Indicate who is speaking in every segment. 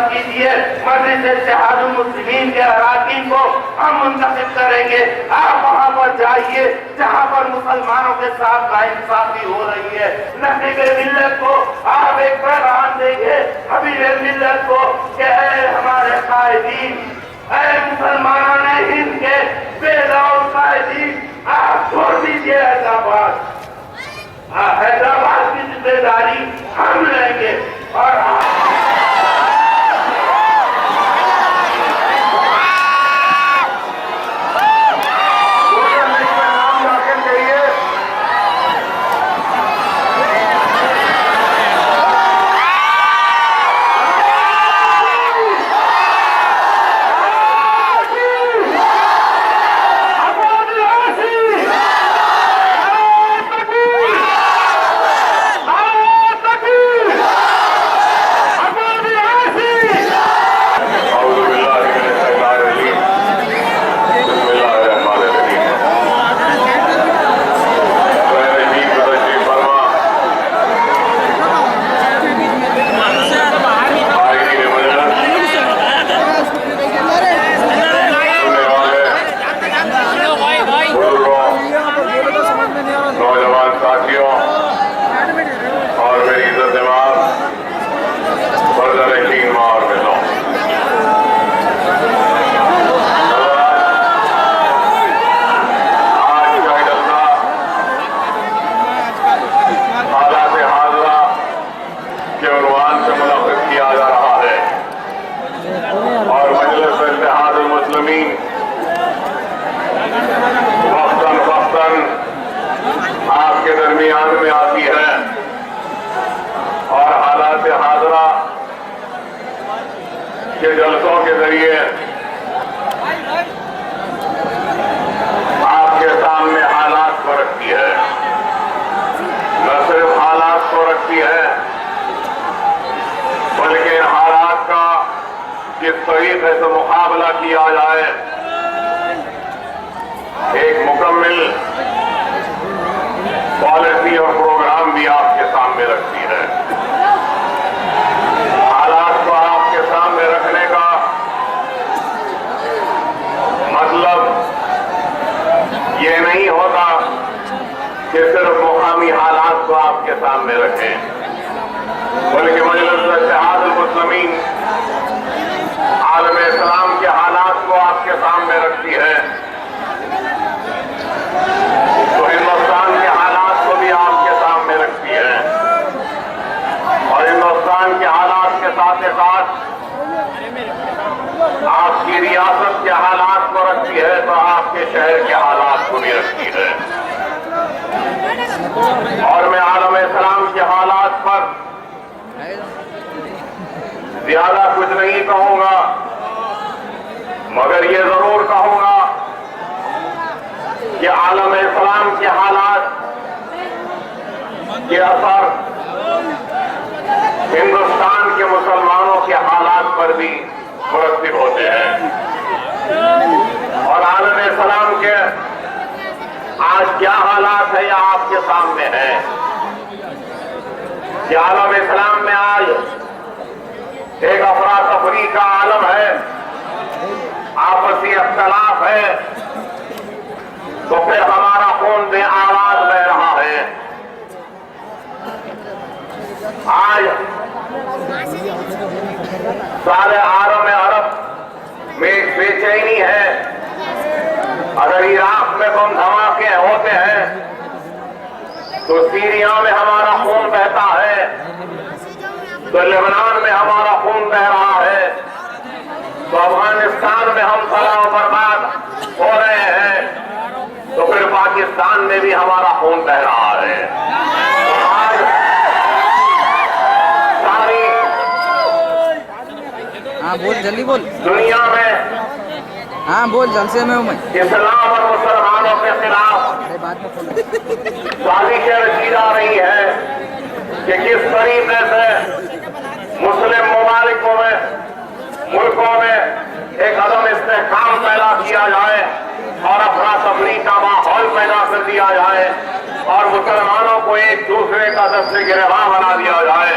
Speaker 1: बंद कीजिए। मजलिस इत्तेहादुल मुस्लिमीन के अराकीन को हम मुंतखब करेंगे। आप वहाँ पर जाइए जहाँ पर मुसलमानों के साथ नाइंसाफी हो रही है। नबी मिल्लत को आप एक पैगाम देंगे, हबीब मिल्लत को कि ऐ हमारे कायदीन, ऐ मुसलमानों ने हिंद के बेदाउल कायदीन, आप छोड़ दीजिए हैदराबाद। हैदराबाद की जिम्मेदारी हम लेंगे और आपके दरमियान में आती है और हालात हाज़िरा के जलसों के जरिए आपके सामने हालात को रखती है। न सिर्फ हालात को रखती है बल्कि इन हालात का किस तरीके से मुकाबला किया जाए एक मुकम्मल पॉलिसी और प्रोग्राम भी आपके सामने रखती है। हालात को आपके सामने रखने का मतलब ये नहीं होता कि सिर्फ मुकामी हालात को आपके सामने रखें, बल्कि मजलिस इत्तेहादुल मुस्लिमीन आलम इस्लाम के हालात को आपके सामने रखती है। तो हिंदुस्तान के हालात को भी आपके सामने रखती है और हिंदुस्तान के हालात के साथ साथ आपकी रियासत के हालात को रखती है तो आपके शहर के हालात को भी रखती है। और मैं आलम इस्लाम के हालात पर ज्यादा कुछ नहीं कहूंगा, मगर ये जरूर कहूंगा कि आलम इस्लाम के हालात के असर हिंदुस्तान के मुसलमानों के हालात पर भी मुरतब होते हैं। और आलम इस्लाम के आज क्या हालात है यह आपके सामने है कि आलम इस्लाम में आज एक अफरा तफरी का आलम है, आपसी अख्तलाफ है, तो फिर हमारा खून में आवाज बह रहा है। आज सारे आलम अरब में एक बेचैनी है। अगर इराक में बम धमाके होते हैं तो सीरिया में हमारा खून बहता है, तो लेबनान में हमारा खून बह रहा है, तो अफगानिस्तान में हम सलाह बर्बाद हो रहे हैं, तो फिर पाकिस्तान में भी हमारा खून बह रहा है। तो आज सारी
Speaker 2: बोल जल्दी बोल।
Speaker 1: दुनिया में
Speaker 2: बोल जलसे में हूँ मैं।
Speaker 1: इस्लाम और मुसलमानों के खिलाफ साजिशें रची जा रही है कि किस तरीके से मुस्लिम ममालिकों में मुल्कों में एक अदम इस्तेहकाम पैदा किया जाए और अफरा तफरी का माहौल पैदा कर दिया जाए और मुसलमानों को एक दूसरे का दस्ते गिरफ्तार बना दिया जाए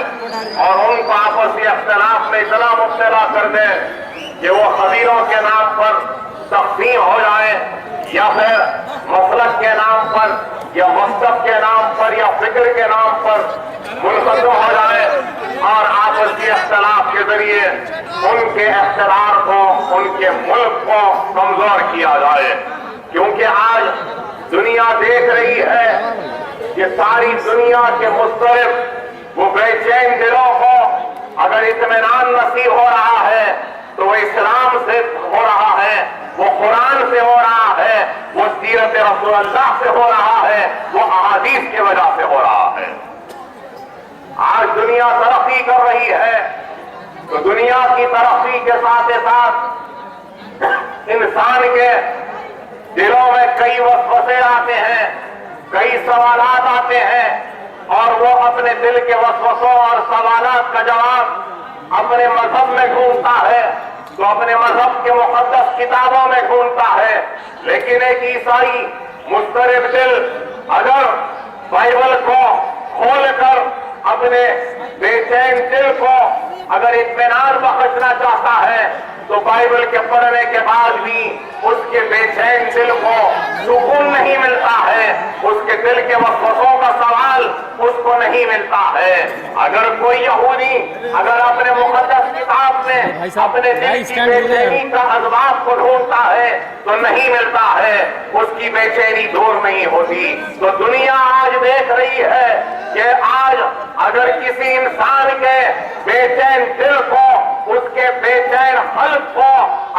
Speaker 1: और उनको आपसी अख्तिलाफ में इतना मुब्तला कर दे कि वो कबीलों के नाम पर तक़सीम हो जाए या फिर मसलक के नाम पर या मकसद के नाम पर या फिक्र के नाम पर मुनक़सम हो जाए और आपसी अख्तिलाफ के जरिए उनके इख्तियार को, उनके मुल्क को कमजोर किया जाए। क्योंकि आज दुनिया देख रही है कि सारी दुनिया के मुस्तरिफ वो बेचैन दिलों को अगर इत्मीनान नसीब हो रहा है तो वो इस्लाम से हो रहा है, वो कुरान से हो रहा है, वो सीरत रसूलुल्लाह से हो रहा है, वो अहादीस की वजह से हो रहा है। आज दुनिया तरक्की कर रही है तो दुनिया की तरक्की के साथ साथ इंसान के दिलों में कई वसवसे आते हैं, कई सवालात आते हैं और वो अपने दिल के वसवसों और सवालात का जवाब अपने मजहब में ढूंढता है तो अपने मजहब के मुक़द्दस किताबों में ढूंढता है। लेकिन एक ईसाई मुस्तरिब दिल अगर बाइबल को खोलकर अपने बेचैन दिल को अगर इत्मीनान बख्शना चाहता है तो बाइबल के पढ़ने के बाद भी उसके बेचैन दिल को सुकून नहीं मिलता है, उसके दिल के वसवसों का सवाल उसको नहीं मिलता है। अगर कोई यहूदी अगर अपने मुक़द्दस किताब में अपने दिल की बेचैनी का असबाब को ढूंढता है तो नहीं मिलता है, उसकी बेचैनी दूर नहीं होती। तो दुनिया आज देख रही है कि आज अगर किसी इंसान के बेचैन दिल को, उसके बेचैन हल्क को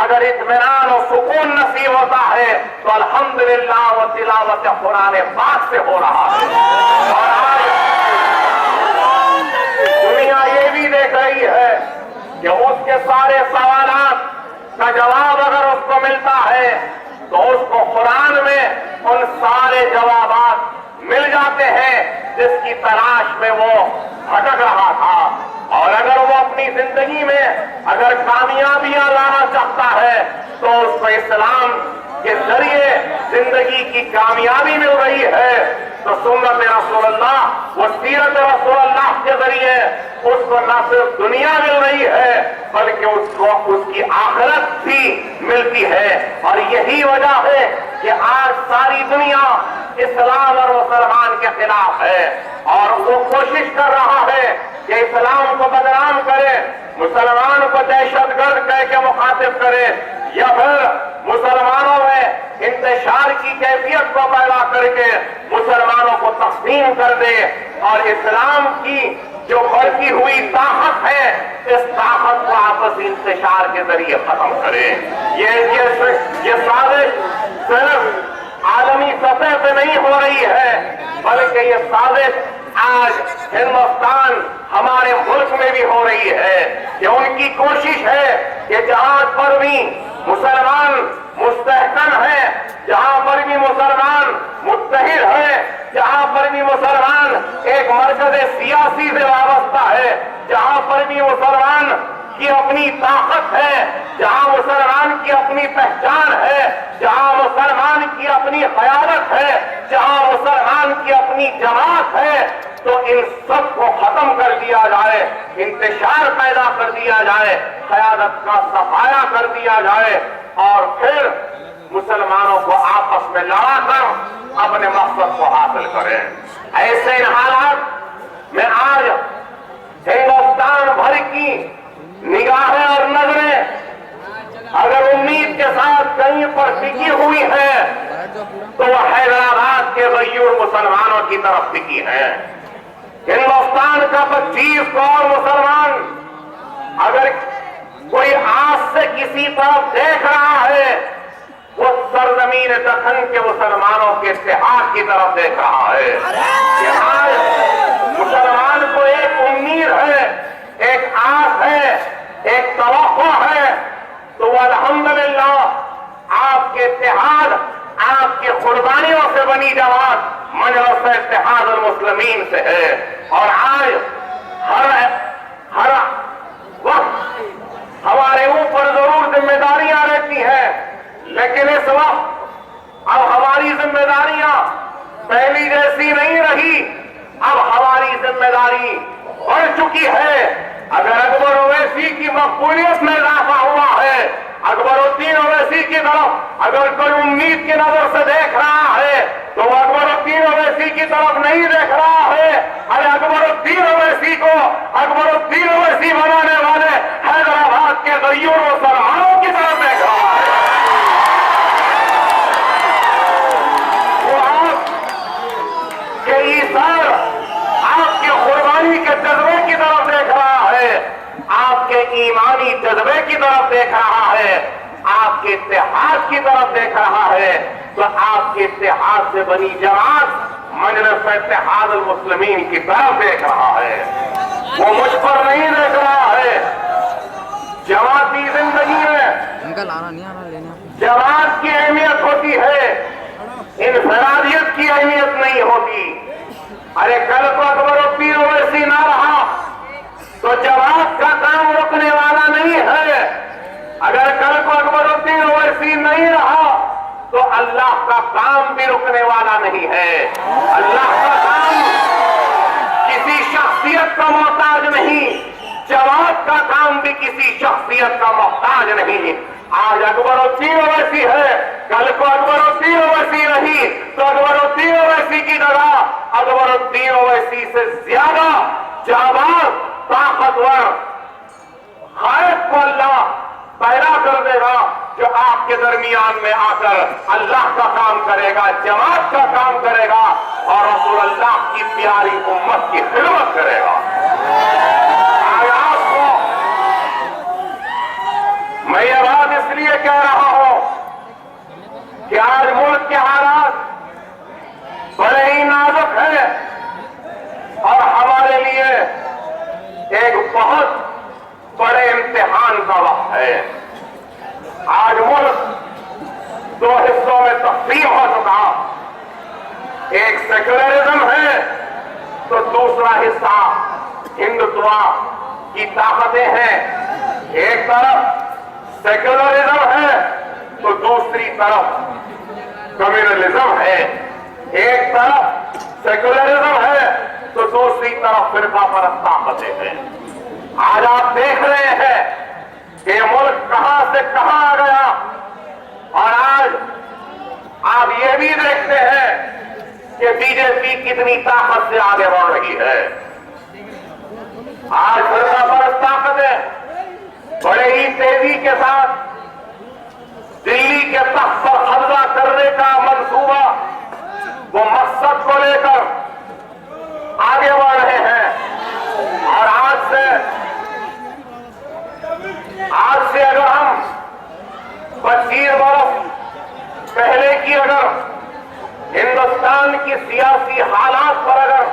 Speaker 1: अगर इत्मीनान और सुकून नसीब होता है तो अल्हम्दुलिल्लाह व तिलावत कुरान पाक से हो रहा है। और आज दुनिया ये भी देख रही है कि उसके सारे सवालात का जवाब अगर उसको मिलता है तो उसको कुरान में उन सारे जवाबात मिल जाते हैं जिसकी तलाश में वो भटक रहा था। और अगर वो अपनी जिंदगी में अगर कामयाबियां लाना चाहता है तो उसको इस्लाम के जरिए जिंदगी की कामयाबी मिल रही है तो सुन्नत रसूलुल्लाह, वो सीरत रसूलुल्लाह के जरिए उसको न सिर्फ दुनिया मिल रही है बल्कि उसको उसकी आखिरत भी मिलती है। और यही वजह है कि आज सारी दुनिया इस्लाम और मुसलमान के खिलाफ है और वो कोशिश कर रहा है कि इस्लाम को बदनाम करे, मुसलमान को दहशतगर्द कह के मुखातिब करे या फिर मुसलमानों में इंतशार की कैफियत को पैदा करके मुसलमानों को तस्लीम कर दे और इस्लाम की जो बढ़ती हुई ताकत है इस ताकत को आपसी इंतशार के जरिए खत्म करे। ये साजिश सिर्फ आलमी सतह पे नहीं हो रही है बल्कि ये साजिश आज हिंदुस्तान हमारे मुल्क में भी हो रही है कि उनकी कोशिश है कि जहां पर भी मुसलमान मुस्तहकम है, जहां पर भी मुसलमान मुत्तहिद है, जहां पर भी मुसलमान एक मरकज़ सियासी से वाबस्ता है, जहां पर भी मुसलमान की अपनी ताकत है, जहां मुसलमान की अपनी पहचान है, जहां मुसलमान की अपनी क़यादत है, जहां मुसलमान की अपनी जमात है, तो इन सब को खत्म कर दिया जाए, इंतशार पैदा कर दिया जाए, क़यादत का सफाया कर दिया जाए और फिर मुसलमानों को आपस में लड़ाकर अपने मकसद को हासिल करें। ऐसे इन हालात में आज हिंदुस्तान भर की निगाहें और नजरें अगर उम्मीद के साथ कहीं पर टिकी हुई है तो वह हैदराबाद के गयूर मुसलमानों की तरफ टिकी है। हिंदुस्तान का 25 करोड़ मुसलमान अगर कोई आज से किसी तरफ देख रहा है वो सरजमीन दखन के मुसलमानों के इत्तेहाद की तरफ देख रहा है कि आज मुसलमान को एक उम्मीद है, एक आस है, एक तवक्को है तो अल्हम्दुलिल्लाह आपके इत्तेहाद, आपकी कुर्बानियों से बनी जमात मजलिस इत्तेहाद अल मुस्लिमीन से है। और आज हर वक्त हमारे ऊपर जरूर जिम्मेदारियां रहती हैं लेकिन इस वक्त अब हमारी जिम्मेदारियां पहली जैसी नहीं रही। अब हमारी जिम्मेदारी बढ़ चुकी है। अगर अकबर ओवैसी की मकबूलियत में इजाफा हुआ है, अकबरुद्दीन ओवैसी की तरफ अगर कोई उम्मीद की नजर से देख रहा है, तो अकबरुद्दीन ओवैसी की तरफ नहीं देख रहा है। अरे अकबरुद्दीन ओवैसी को अकबरुद्दीन ओवैसी बनाने वाले हैदराबाद के गय्यूर मुसलमानों की तरफ देख रहा है। वो आपके ईसार, आपके कुर्बानी के जज्बे की तरफ देख रहा है, आपके ईमानी जज्बे की तरफ देख रहा है, आपके इत्तेहाद की तरफ देख रहा है। तो आपके इत्तेहाद से बनी जमात मजलिस इत्तेहाद अल मुस्लिमीन की तरफ देख रहा है। वो मुझ पर नहीं देख रहा है। जमाती जिंदगी में
Speaker 2: अंकल आना नहीं आ रहा लेने आपको।
Speaker 1: जमात की अहमियत होती है, इनफरादियत की अहमियत नहीं होती। अरे कल को अकबरुद्दीन ओवैसी ना रहा तो जमात का काम रुकने वाला नहीं है। अगर कल को अकबरुद्दीन ओवैसी नहीं रहा तो अल्लाह का काम भी रुकने वाला नहीं है। अल्लाह का काम किसी शख्सियत का मोहताज नहीं, जमात का काम भी किसी शख्सियत का मोहताज नहीं। आज अकबरुद्दीन ओवैसी है, कल को अकबरुद्दीन ओवैसी नहीं तो अकबरुद्दीन ओवैसी की जगह अकबरुद्दीन ओवैसी से ज्यादा जाबाज, ताकतवर गायब को अल्लाह पैदा कर देगा, जो आपके दरमियान में आकर अल्लाह का काम करेगा, जमात का काम करेगा और रसूल अल्लाह की प्यारी उम्मत की खिदमत करेगा। आज आपको मैं ये बात इसलिए कह रहा हूं कि आज मुल्क के हालात बड़े ही नाजुक हैं और हमारे लिए एक बहुत बड़े इम्तिहान का वक्त है। आज मुल्क दो हिस्सों में तकसीम हो चुका। एक सेक्युलरिज्म है तो दूसरा हिस्सा हिंदुत्व की ताकतें हैं। एक तरफ सेक्युलरिज्म है तो दूसरी तरफ कम्युनलिज्म है। एक तरफ सेक्युलरिज्म है तो दूसरी तरफ फिरका परस्त ताकतें हैं। आज आप देख रहे हैं कि मुल्क कहां से कहां आ गया और आज आप ये भी देखते हैं कि बीजेपी कितनी ताकत से आगे बढ़ रही है। आज फिरका परस्त ताकतें बड़े ही तेजी के साथ दिल्ली के तख्त पर कब्जा करने का मंसूबा, वो मकसद को लेकर आगे बढ़ रहे हैं। और आज से अगर हम 25 बरस पहले की अगर हिंदुस्तान की सियासी हालात पर अगर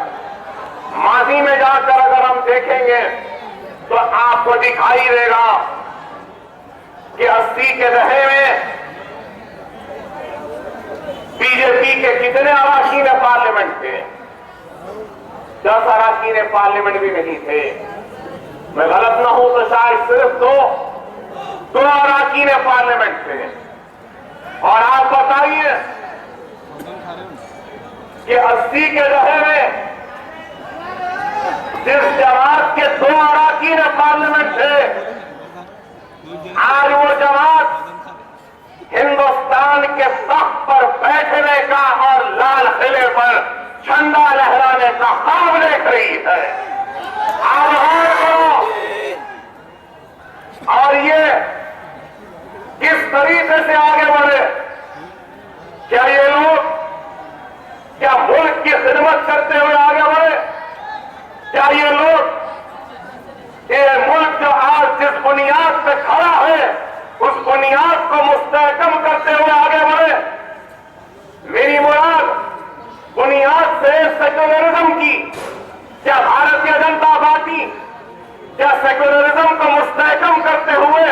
Speaker 1: माजी में जाकर अगर हम देखेंगे तो आपको दिखाई देगा कि 80 के दशक में बीजेपी के कितने अराकीन पार्लियामेंट थे? 10 अराकीन पार्लियामेंट भी नहीं थे। मैं गलत ना हूं तो शायद सिर्फ दो अराकीन पार्लियामेंट थे। और आप बताइए कि 80 के दशक में जिस जमात के 2 अराकीन पार्लियामेंट थे, आज वो जमात हिंदुस्तान के तख्त पर बैठने का और लाल किले पर झंडा लहराने का ख्वाब देख रही है। आप गौर करो और ये किस तरीके से आगे बढ़े। क्या ये लोग क्या मुल्क की खिदमत करते हुए आगे बढ़े? क्या ये लोग ये मुल्क जो आज जिस बुनियाद पे खड़ा है उस बुनियाद को मुस्तहकम करते हुए आगे बढ़े? मेरी मुराद बुनियाद से सेक्युलरिज्म की। क्या भारतीय जनता पार्टी क्या सेक्युलरिज्म को मुस्तहकम करते हुए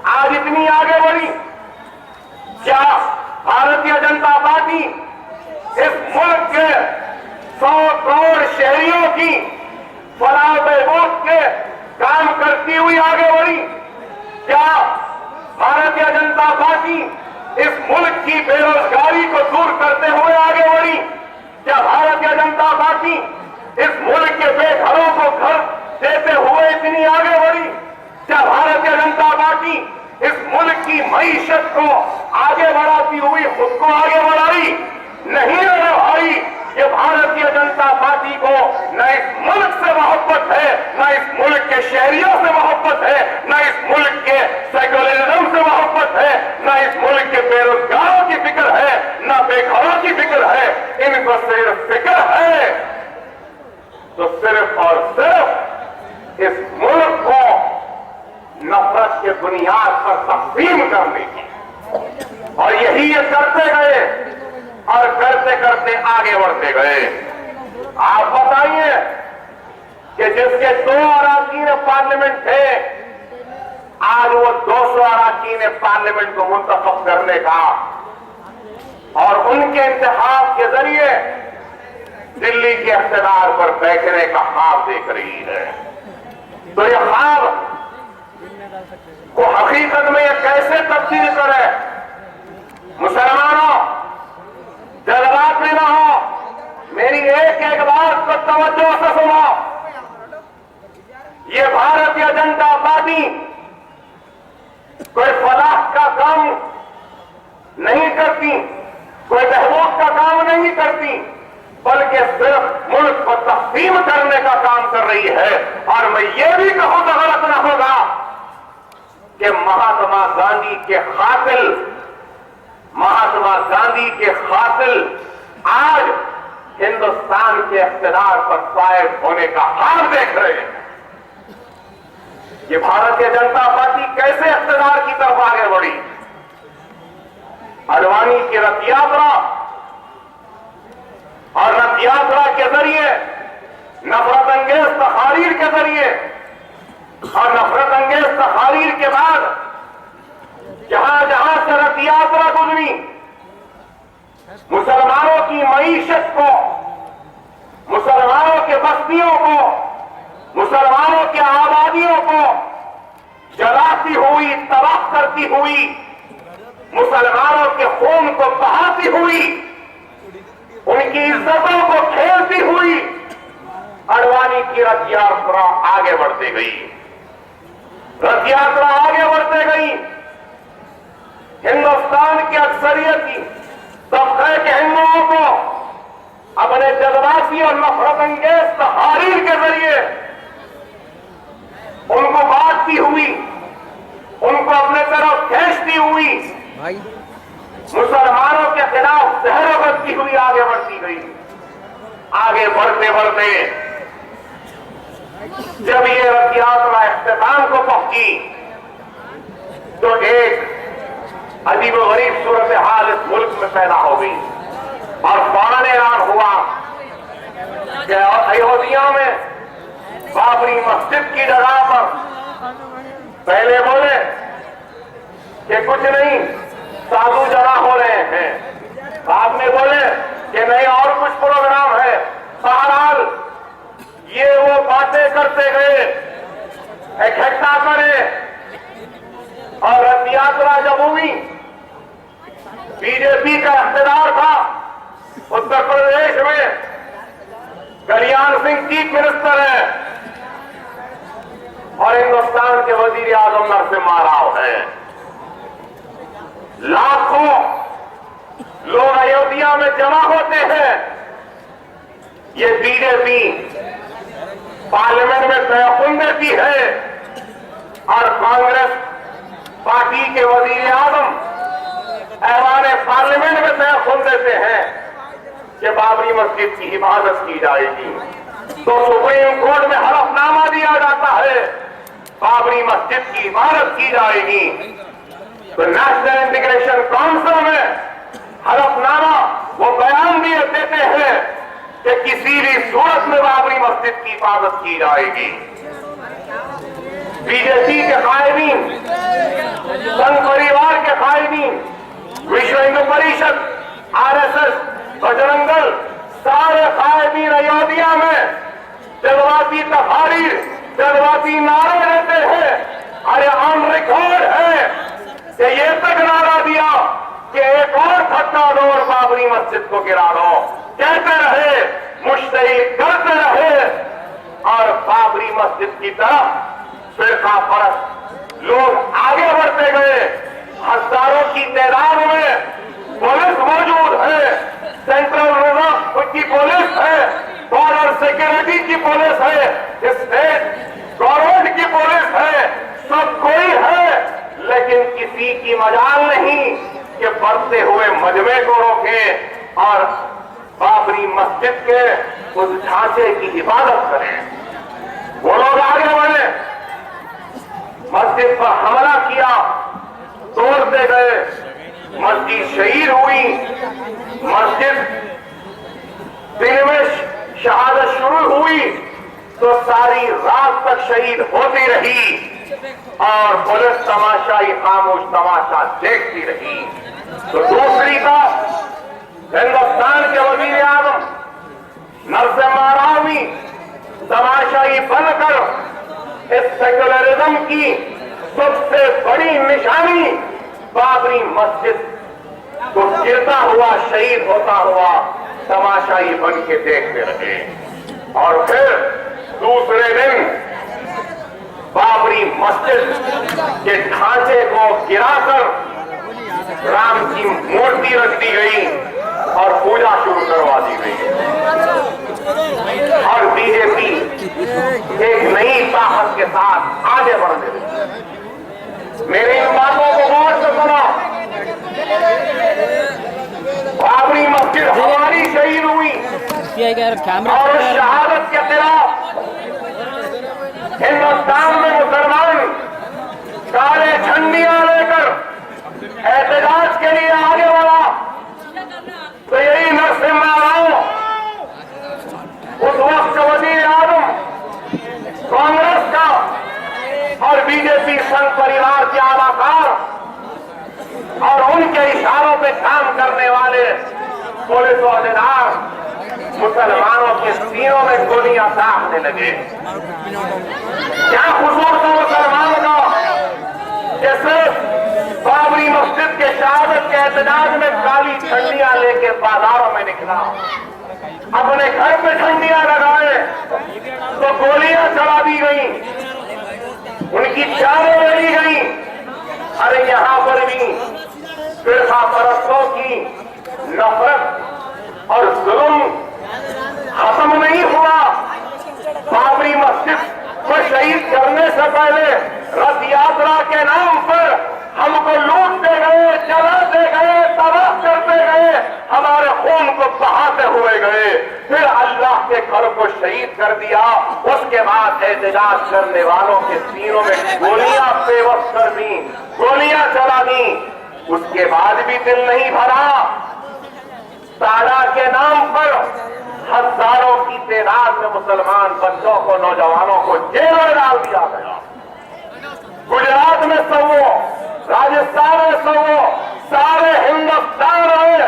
Speaker 1: आज इतनी आगे बढ़ी? क्या भारतीय जनता पार्टी इस मुल्क के 100 करोड़ शहरियों की फलाह बहबूद के काम करती हुई आगे बढ़ी? क्या भारतीय जनता पार्टी इस मुल्क की बेरोजगारी को दूर करते हुए आगे बढ़ी? क्या भारतीय जनता पार्टी इस मुल्क के बेघरों को घर देते हुए इतनी आगे बढ़ी? क्या भारतीय जनता पार्टी इस मुल्क की मईशत को आगे बढ़ाती हुई खुद को आगे बढ़ाई? नहीं है भाई, ये भारतीय जनता पार्टी को न इस मुल्क से मोहब्बत है, न इस मुल्क के शहरियों से मोहब्बत है, न इस मुल्क के सेक्युलरिज्म से मोहब्बत है, न इस मुल्क के बेरोजगारों की फिक्र है, न बेघरों की फिक्र है। इनको सिर्फ फिक्र है तो सिर्फ और सिर्फ इस मुल्क को नफरत के बुनियाद पर तकसीम करने की। और यही ये करते गए और करते करते आगे बढ़ते गए। आप बताइए कि जिसके 2 अराकीन पार्लियामेंट थे, आज वो 200 अराकीन पार्लियामेंट को मुंतखब करने का और उनके इंतखाब के जरिए दिल्ली के इख्तिदार पर बैठने का ख्वाब देख रही है। तो ये ख्वाब को हकीकत में ये कैसे तब्दील करे? मुसलमानों, जज्बात में ना हो, मेरी एक एक बात को तवज्जो से सुनो। ये भारतीय जनता पार्टी कोई फलाह का काम नहीं करती, कोई बहबूद का काम नहीं करती, बल्कि सिर्फ मुल्क को तकसीम करने का काम कर रही है। और मैं ये भी कहूं तो गलत न होगा कि महात्मा गांधी के कातिल, महात्मा गांधी के कातिल आज हिंदुस्तान के इख्तिदार पर फायद होने का हाल देख रहे हैं। ये भारतीय जनता पार्टी कैसे इख्तिदार की तरफ आगे बढ़ी? अडवाणी की रथ यात्रा और रथ यात्रा के जरिए नफरत अंगेज तकारीर के जरिए और नफरत अंगेज तकारीर के बाद जहां जहां से रथ यात्रा गुजरी, मुसलमानों की मईशत को, मुसलमानों के बस्तियों को, मुसलमानों के आबादियों को जलाती हुई, तबाह करती हुई, मुसलमानों के खून को बहाती हुई, उनकी इज्जतों को खेलती हुई अडवाणी की रथ यात्रा आगे बढ़ती गई। रथ यात्रा आगे बढ़ते गई। हिंदुस्तान की अक्सरियत तबके के हिंदुओं को अपने जज्बाती और नफरत अंगेज तहारीर के जरिए उनको बांटती हुई, उनको अपने तरफ खींचती हुई, मुसलमानों के खिलाफ जहर बरती हुई आगे बढ़ती गई। आगे बढ़ते बढ़ते जब ये रथ यात्रा इख्तिताम को पहुंची तो एक अजीब गरीब सूरत हाल इस मुल्क में पैदा हो गई और फौरन ऐलान हुआ कि अयोध्या में बाबरी मस्जिद की जगह पर पहले बोले कि कुछ नहीं, साधु जमा हो रहे हैं, बाद में बोले कि नहीं और कुछ प्रोग्राम है। बहरहाल ये वो बातें करते गए, इकट्ठा करे और रथ यात्रा जब हुई, बीजेपी का इख्तिदार था उत्तर प्रदेश में, कल्याण सिंह चीफ मिनिस्टर है और हिंदुस्तान के वजीर आजम नरसिम्हा राव है। लाखों लोग अयोध्या में जमा होते हैं। ये बीजेपी पार्लियामेंट में तयखुन देती है और कांग्रेस पार्टी के वजीर आजम ऐवान पार्लियामेंट में तयखुन देते हैं कि बाबरी मस्जिद की हिफाजत की जाएगी। तो सुप्रीम कोर्ट में हलफनामा दिया जाता है, बाबरी मस्जिद की हिफाजत की जाएगी। तो नेशनल इंटीग्रेशन काउंसिल में हलफनामा वो बयान दिए देते हैं कि किसी भी सूरत में बाबरी मस्जिद की हिफाजत की जाएगी। बीजेपी के कायदीन, संघ परिवार के कायदीन, विश्व हिंदू परिषद, आरएसएस, बजरंग दल, सारे कायदीन अयोध्या में जज्बाती तकारीर, जज्बाती नारे देते हैं। अरे ऑन रिकॉर्ड है कि ये तक नारा दिया कि एक और धक्का दो और बाबरी मस्जिद को गिरा दो। कहते रहे, मुश्तई करते रहे और बाबरी मस्जिद की तरफ फिरका परस्त लोग आगे बढ़ते गए। हजारों की तादाद में पुलिस मौजूद है, सेंट्रल रिजर्व की पुलिस है, बॉर्डर सिक्योरिटी की पुलिस है, स्टेट गवर्नमेंट की पुलिस है, सब कोई है, लेकिन किसी की मजाल नहीं कि बढ़ते हुए मजमे को रोके और बाबरी मस्जिद के उस ढांचे की हिफाजत करें। वो लोग आगे बढ़े, मस्जिद पर हमला किया, तोड़ते गए, मस्जिद शहीद हुई। मस्जिद दिन में शहादत शुरू हुई तो सारी रात तक शहीद होती रही और पुलिस तमाशाई खामोश तमाशा देखती रही। तो दूसरी तरफ हिंदुस्तान के वजीर आजम नरसिम्हा राव भी तमाशाई बनकर इस सेक्युलरिज्म की सबसे बड़ी निशानी बाबरी मस्जिद को गिरता हुआ, शहीद होता हुआ तमाशाई बन के देखते रहे। और फिर दूसरे दिन बाबरी मस्जिद के ढांचे को गिराकर राम की मूर्ति रख दी गई और पूजा शुरू करवा दी गई। और बीजेपी एक नई ताकत के साथ आगे बढ़ने लगी। मेरी इन बातों को गौर से सुनो। बाबरी मस्जिद हमारी शहीद हुई और उस शहादत के खिलाफ हिंदुस्तान में मुसलमान काले झंडियां लेकर एहतजाज के लिए आगे बढ़ा तो यही नरसिम्हा राव उस वक्त वजीर आजम कांग्रेस का और बीजेपी संघ परिवार के आलाकार और उनके इशारों पे काम करने वाले पुलिस अहदेदार मुसलमानों के सीनों में गोलियां दागने लगे। क्या कसूर था मुसलमान का? जैसे बाबरी मस्जिद के शहादत के एहतजाज में काली झंडियां लेके बाजारों में निकला, अपने घर पे झंडियां लगाए तो गोलियां चला दी गई, उनकी चारों लड़ी गई। अरे यहां पर भी फिरका परस्तों की नफरत और जुल्म खत्म नहीं हुआ। बाबरी मस्जिद को शहीद करने से पहले रथ यात्रा के नाम पर हमको लूटते गए, जलाते गए, तबाह करते गए, हमारे खून को बहाते हुए गए, फिर अल्लाह के घर को शहीद कर दिया। उसके बाद एहतजाज करने वालों के सीनों में गोलियां बेवस कर दी, गोलियां चला दी। उसके बाद भी दिल नहीं भरा। ताड़ा के नाम पर हजारों की तादाद में मुसलमान बच्चों को, नौजवानों को जेल में डाल दिया गया। गुजरात में सौ, राजस्थान में सौ, सारे हिंदुस्तान में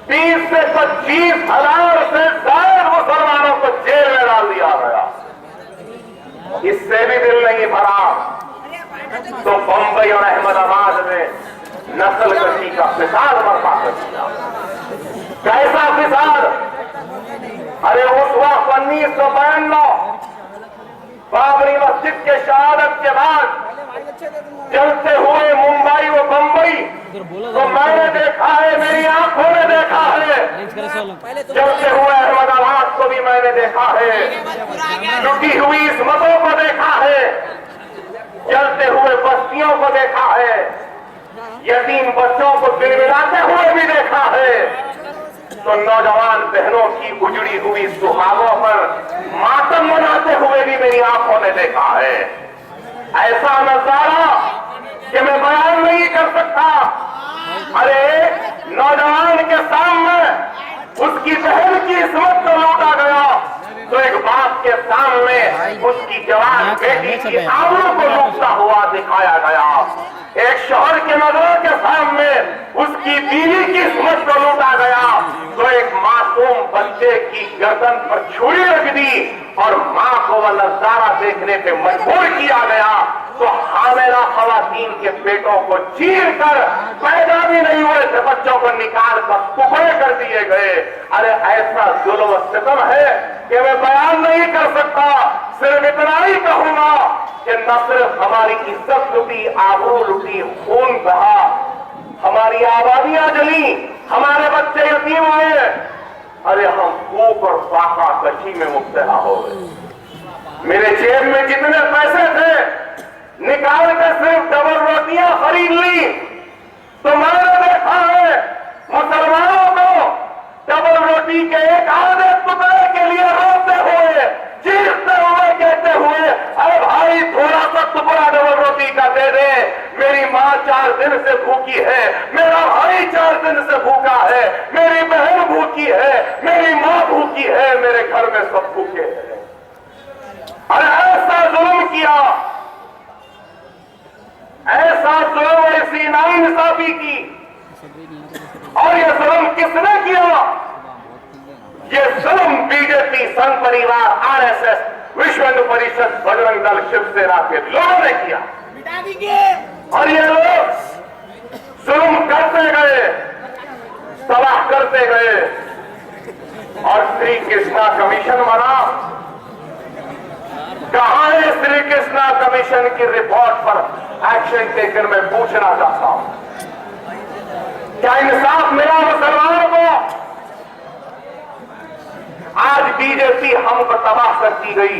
Speaker 1: 30 से 25 हजार से ज्यादा मुसलमानों को जेल में डाल दिया गया। इससे भी दिल नहीं भरा तो बंबई और अहमदाबाद में नस्ल कशी का फिसाद बर्पा कर दिया। कैसा फिसाद? अरे उस वक्त 1992 बाबरी मस्जिद के शहादत के बाद चलते हुए मुंबई व बंबई तो मैंने देखा है, मेरी आंखों ने देखा है। चलते हुए अहमदाबाद को भी मैंने देखा है, लुटी हुई इस्मतों को देखा है, चलते हुए बस्तियों को देखा है, यतीम बच्चों को गिड़गिड़ाते हुए भी देखा है। तो नौजवान बहनों की उजड़ी हुई सुहागों पर मातम मनाते हुए भी मेरी आंखों ने देखा है। ऐसा नजारा कि मैं बयान नहीं कर सकता। अरे नौजवान के सामने उसकी बहन की इस्मत को लूटा गया तो एक बाप के सामने उसकी जवान बेटी की आबरू को लूटता हुआ दिखाया गया। एक शोहर के नजरों के सामने उसकी बीवी की इस्मत को लूटा गया तो एक मासूम बच्चे की गर्दन पर छुरी रख दी और मां को वह नजारा देखने पे मजबूर किया गया तो हामिला खवातीन के पेटों को चीर कर पैदा भी नहीं हुए थे बच्चों को निकाल कर टुकड़े कर दिए गए। अरे ऐसा जुल्म व सितम है कि मैं बयान नहीं कर सकता। सिर्फ इतना ही कहूंगा कि न सिर्फ हमारी इज्जत लुटी, आबरू लुटी, खून बहा, हमारी आबादियां जली, हमारे बच्चे यतीम हुए, अरे हम भूख और फाका कशी में मुब्तला हो गए। मेरे जेब में जितने पैसे थे निकाल कर सिर्फ डबल रोटियां खरीद ली। तो मैंने देखा है मुसलमानों को डबल रोटी के एक आधे टुकड़े के लिए रोते हुए, चीखते हुए, कहते हुए, अरे भाई थोड़ा सा टुकड़ा डबल रोटी का दे दे, मेरी माँ 4 दिन से भूखी है, मेरा भाई 4 दिन से भूखा है, मेरी बहन भूखी है, मेरी माँ भूखी है, मेरे घर में सब भूखे हैं। अरे ऐसा जुल्म किया, ऐसा जुल्म, ऐसी नाइंसाफी की। और ये जुल्म किसने किया? ये जुल्म बीजेपी, संघ परिवार, आरएसएस, विश्व हिंदू परिषद, बजरंग दल, शिवसेना के लोगों ने किया। और ये लोग जुल्म करते गए, तबाह करते गए। और श्री कृष्णा कमीशन बना। कहां है श्री कृष्णा कमीशन की रिपोर्ट पर एक्शन टेकन? मैं पूछना चाहता हूं, क्या इंसाफ मिला मुसलमानों को? आज बीजेपी हमको तबाह करती गई,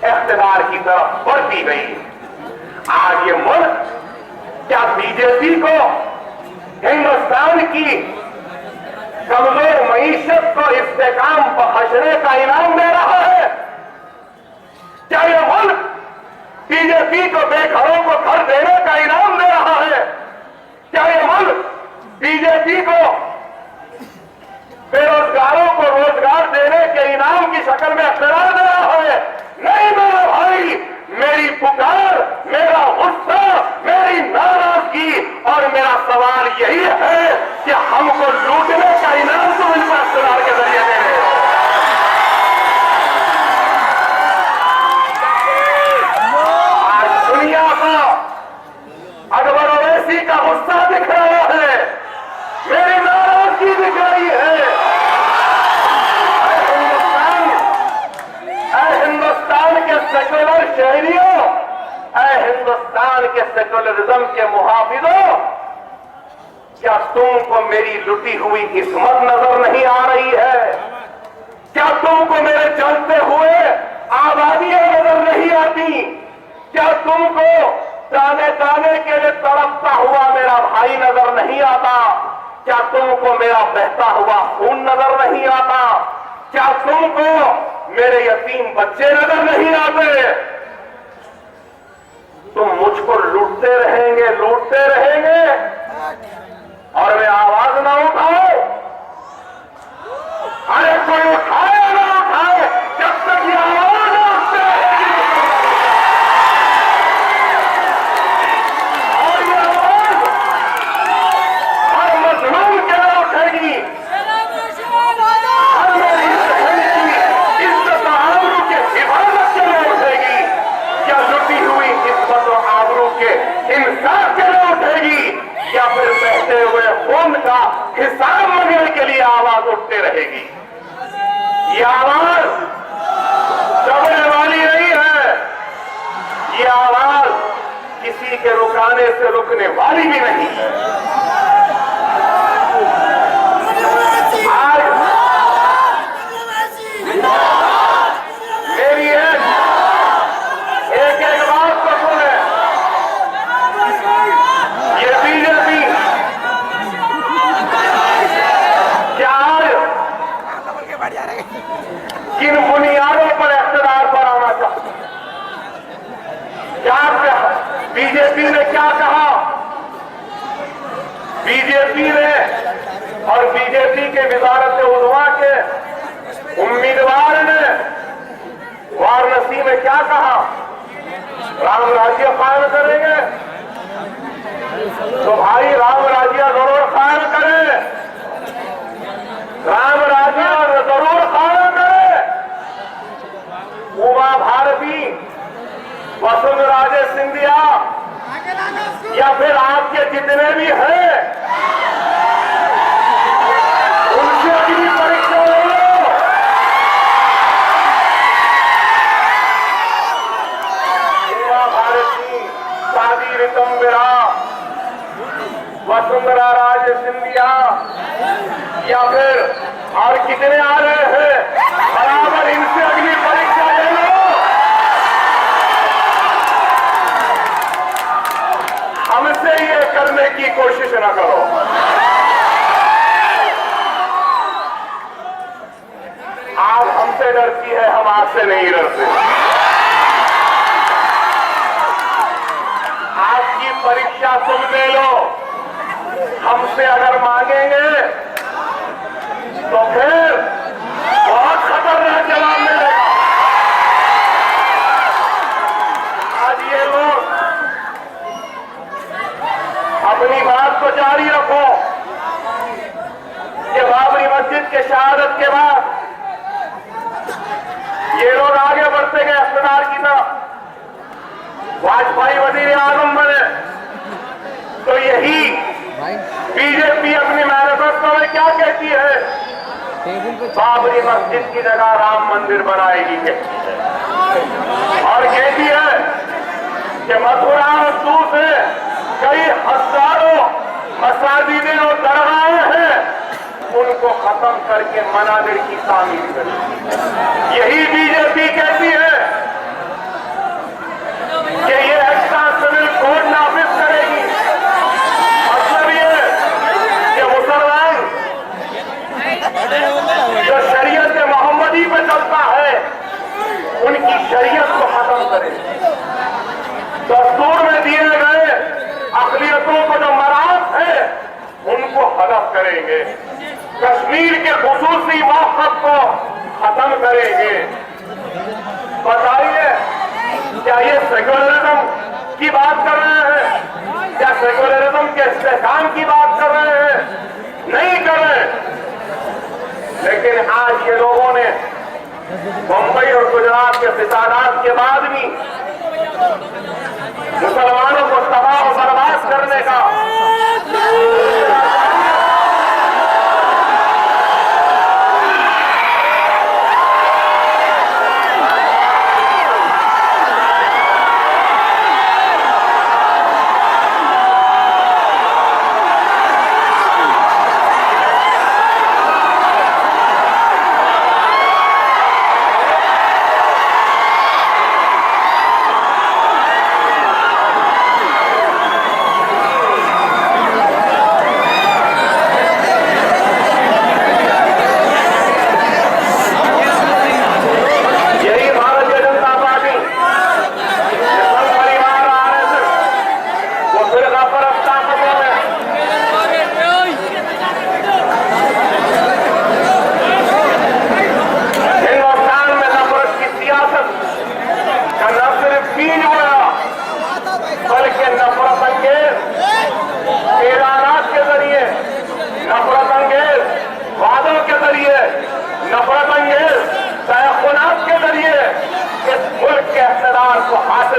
Speaker 1: इख्तिदार की तरफ बढ़ती गई। आज ये मुल्क क्या बीजेपी को हिंदुस्तान की कमजोर मईशत को इस्तेकाम बख्शने का इनाम दे रहा है? क्या ये मुल्क बीजेपी को बेघरों को घर देने का इनाम दे रहा है? क्या ये मुल्क बीजेपी को बेरोजगारों को रोजगार देने के इनाम की शक्ल में इख्तियार दे रहा है? नहीं मेरा भाई, मेरी पुकार, मेरा गुस्सा, मेरी नाराजगी और मेरा सवाल यही है कि हमको लूटने का इनाम तो इनको इख्तियार के जरिए दे रहे हैं। आज दुनिया को अकबर ओवैसी का गुस्सा दिख रहा है, मेरी नाराजगी दिख रही है। हिंदुस्तान के सेक्युलर शहरियों, हिंदुस्तान के सेक्युलरिज्म के मुहाफिजों, क्या तुमको मेरी लुटी हुई इस्मत नजर नहीं आ रही है? क्या तुमको मेरे चलते हुए आबादियां नजर नहीं आती? क्या तुमको दाने दाने के लिए तड़पता हुआ मेरा भाई नजर नहीं आता? क्या तुमको मेरा बहता हुआ खून नजर नहीं आता? क्या तुमको मेरे यतीम बच्चे नजर नहीं आते? तुम मुझको लूटते रहेंगे, लूटते रहेंगे और मैं आवाज ना उठाऊं? अरे कोई उठाए ना उठाए, जब तक ये आवाज उठते रहेगी और ये आवाज हर मजलूम के लिए उठेगी, हर मेरी इज्जत आबरू के हिफाजत के लिए उठेगी, क्या लुटी हुई इज्जत और आबरू के इंसाफ के लिए उठेगी, या फिर बहते हुए खून का हिसाब मांगने के लिए आवाज उठते रहेगी? ये आवाज दबने वाली नहीं है, ये आवाज किसी के रुकाने से रुकने वाली भी नहीं है। आज मेरी एक बात को सुने, ये बीजेपी क्या आज किन बुनियादों पर इख्तियार पर आना चाहती? क्या बीजेपी ने क्या कहा? बीजेपी ने और बीजेपी के वजारत उज़्मा के उम्मीदवार ने वाराणसी में क्या कहा? राम राज्य कायम करेंगे। तो भाई राम राज्य जरूर कायम करें, राम राज्य जरूर कायम करें। उमा भारती, वसुंधरा सिंधिया या फिर आपके जितने भी हैं उनसे अगली परीक्षा ले लो। युवा भारती शादी रितंबिरा वसुंधरा राजे सिंधिया या फिर और कितने आ रहे हैं, बराबर इनसे अगली परीक्षा ले लो। हमसे ये करने की कोशिश न करो। आप हमसे डरती है, हम आपसे नहीं डरते। आपकी परीक्षा तुम ले लो, हमसे अगर मांगेंगे तो फिर बहुत खतरनाक जवाब मिलेगा। आज ये लोग अपनी बात को जारी रखो कि बाबरी मस्जिद के शहादत के बाद ये लोग आगे बढ़ते गए इख्तियार की तरफ। वाजपेयी वजीर आजम बने तो यही बीजेपी अपनी मैनिफेस्टो में क्या कहती है, बाबरी मस्जिद की जगह राम मंदिर बनाएगी कहती है। और कहती है कि मथुरा और दूसरे कई हजारों मसाजिदें और दरगाहें हैं, उनको खत्म करके मनादिर की तामीर करेगी। यही बीजेपी कहती है कि ये एक्स्ट्रा सिविल कोड नाफिज करेगी। मतलब ये कि मुसलमान जो शरीयत मोहम्मदी पे चलता है उनकी शरीयत को खत्म करे। दस्तूर में दिए गए अक़लियतों को जो मराहत है उनको हदफ करेंगे। कश्मीर के खुसूसी मौक़िफ़ को खत्म करेंगे। बताइए, क्या ये सेक्युलरिज्म की बात कर रहे हैं? क्या सेक्युलरिज्म के इस्तेहकाम की बात कर रहे हैं? नहीं कर रहे। लेकिन आज ये लोगों ने मुंबई और गुजरात के फिसादात के बाद भी मुसलमानों को तबाह और बर्बाद करने का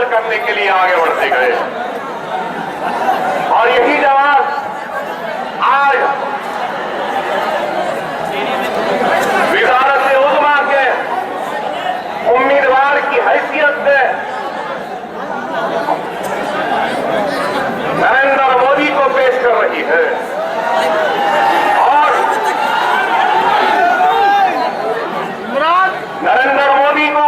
Speaker 1: करने के लिए आगे बढ़ते गए। और यही जवाब आज वज़ारत उज़्मा के उम्मीदवार की हैसियत से नरेंद्र मोदी को पेश कर रही है। और नरेंद्र मोदी को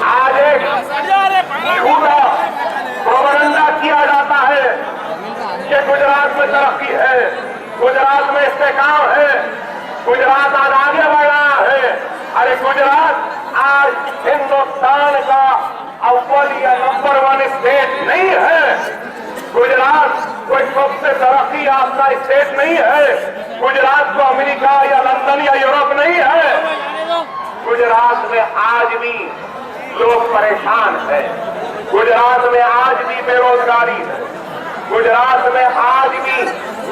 Speaker 1: आज एक झूठा प्रोपेगेंडा किया जाता है कि गुजरात में तरक्की है, गुजरात में इस्तेहकाम है, गुजरात आज आगे बढ़ रहा है। अरे गुजरात आज हिंदुस्तान का अव्वल या नंबर 1 स्टेट नहीं है। गुजरात कोई सबसे तरक्की याफ्ता स्टेट नहीं है। गुजरात को अमेरिका या लंदन या यूरोप नहीं है। गुजरात में आज भी लोग परेशान हैं। गुजरात में आज भी बेरोजगारी है। गुजरात में आज भी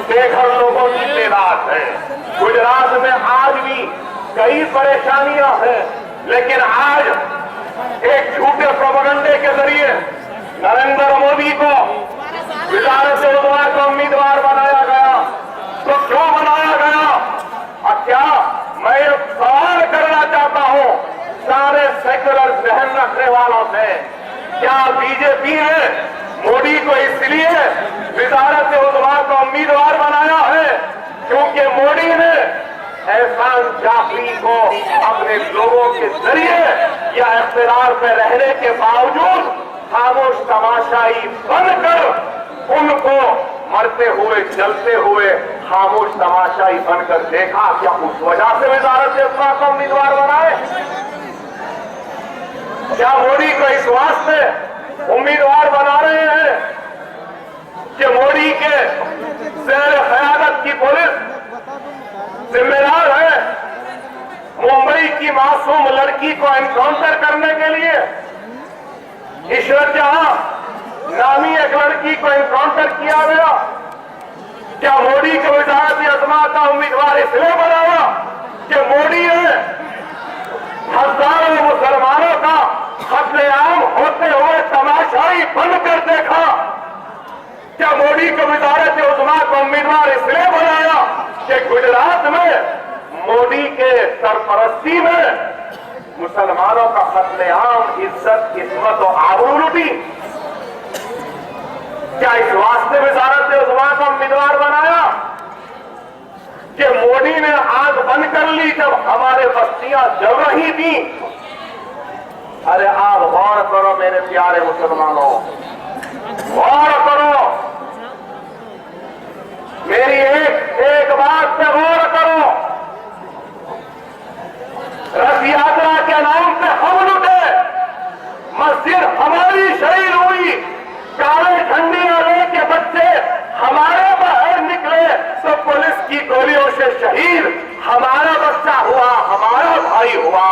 Speaker 1: बेघर लोगों की तादाद है। गुजरात में आज भी कई परेशानियां हैं। लेकिन आज एक झूठे प्रोपेगेंडे के जरिए नरेंद्र मोदी को वजारत उज़्मा का उम्मीदवार बनाया गया। तो क्यों बनाया गया? और क्या मैं एक सवाल करना चाहता हूं सारे सेक्युलर जहन रखने वालों से, क्या बीजेपी ने मोदी को इसलिए वजारत उज़्मा का उम्मीदवार बनाया है क्योंकि मोदी ने एहसान जाफरी को अपने लोगों के जरिए या इख्तियार पे रहने के बावजूद खामोश तमाशाई बनकर उनको मरते हुए जलते हुए खामोश तमाशाई बनकर देखा? क्या उस वजह से वजारत उज़्मा का उम्मीदवार बनाए? क्या मोदी को इस वास्ते उम्मीदवार बना रहे हैं कि मोदी के ज़ेर क़यादत की पुलिस जिम्मेदार है मुंबई की मासूम लड़की को एनकाउंटर करने के लिए? ईश्वर जहां नामी एक लड़की को एनकाउंटर किया गया। क्या मोदी को वजारत उज़्मा का उम्मीदवार इसलिए बनाया कि मोदी ने हजारों मुसलमानों का कत्लेआम होते हुए तमाशाई बनकर देखा? क्या मोदी को वजारत उज़्मा का उम्मीदवार इसलिए बनाया कि गुजरात में मोदी के सरपरस्ती में मुसलमानों का कत्लेआम, इज्जत, किस्मत और आबरू लूटी? क्या इस वास्ते वजारत उज़्मा का उम्मीदवार बनाया कि मोदी ने आंख बंद कर ली जब हमारे बस्तियां जल रही थी? अरे आप गौर करो मेरे प्यारे मुसलमानों, गौर करो, मेरी एक बात पे गौर करो। रथ यात्रा के नाम पे हम लुटे, मस्जिद हमारी शहीद हुई, काले झंडियां लेके बच्चे हमारे बाहर निकले तो पुलिस की गोलियों से शहीद हमारा बच्चा हुआ, हमारा भाई हुआ।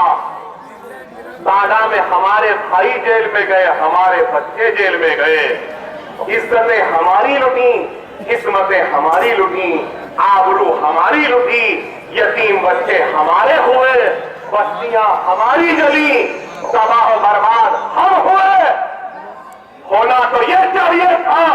Speaker 1: बाड़ा में हमारे भाई जेल में गए, हमारे बच्चे जेल में गए। इज्जतें हमारी लुटी, किस्मतें हमारी लुटी, आबरू हमारी लुटी, यतीम बच्चे हमारे हुए, बस्तियां हमारी जली, तबाह बर्बाद हम हुए। होना तो यह चाहिए था,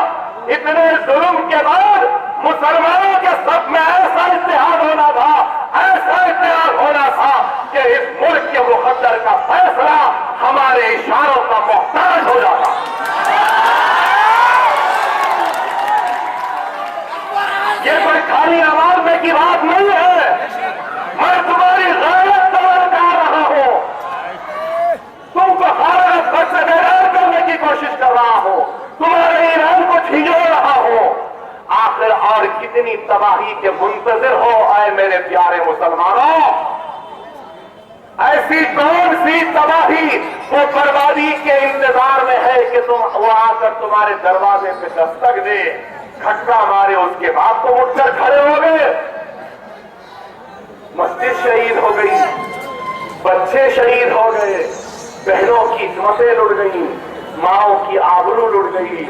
Speaker 1: इतने जुल्म के बाद मुसलमानों के सब में ऐसा इत्तेहाद होना था, ऐसा इत्तेहाद होना था कि इस मुल्क के मुकद्दर का फैसला हमारे इशारों का मोहताज हो जाता। ये कोई खाली आवाज की बात नहीं है, मैं तुम्हारी गैरत तलब कर रहा हूं, तुमको भारत भर से बेदार करने की कोशिश कर रहा हूं, तुम्हारे ईरान को झिझोड़ रहा हूं। आखिर और कितनी तबाही के मुंतजिर हो आए मेरे प्यारे मुसलमानों? ऐसी कौन सी तबाही वो बर्बादी के इंतजार में है कि तुम वो आकर तुम्हारे दरवाजे पे दस्तक दे, खटका मारे, उसके बाद तुम उठकर खड़े हो गए? मस्जिद शहीद हो गई, बच्चे शहीद हो गए, बहनों की इज्जतें लुट गई, माओ की आबरू लुट गई,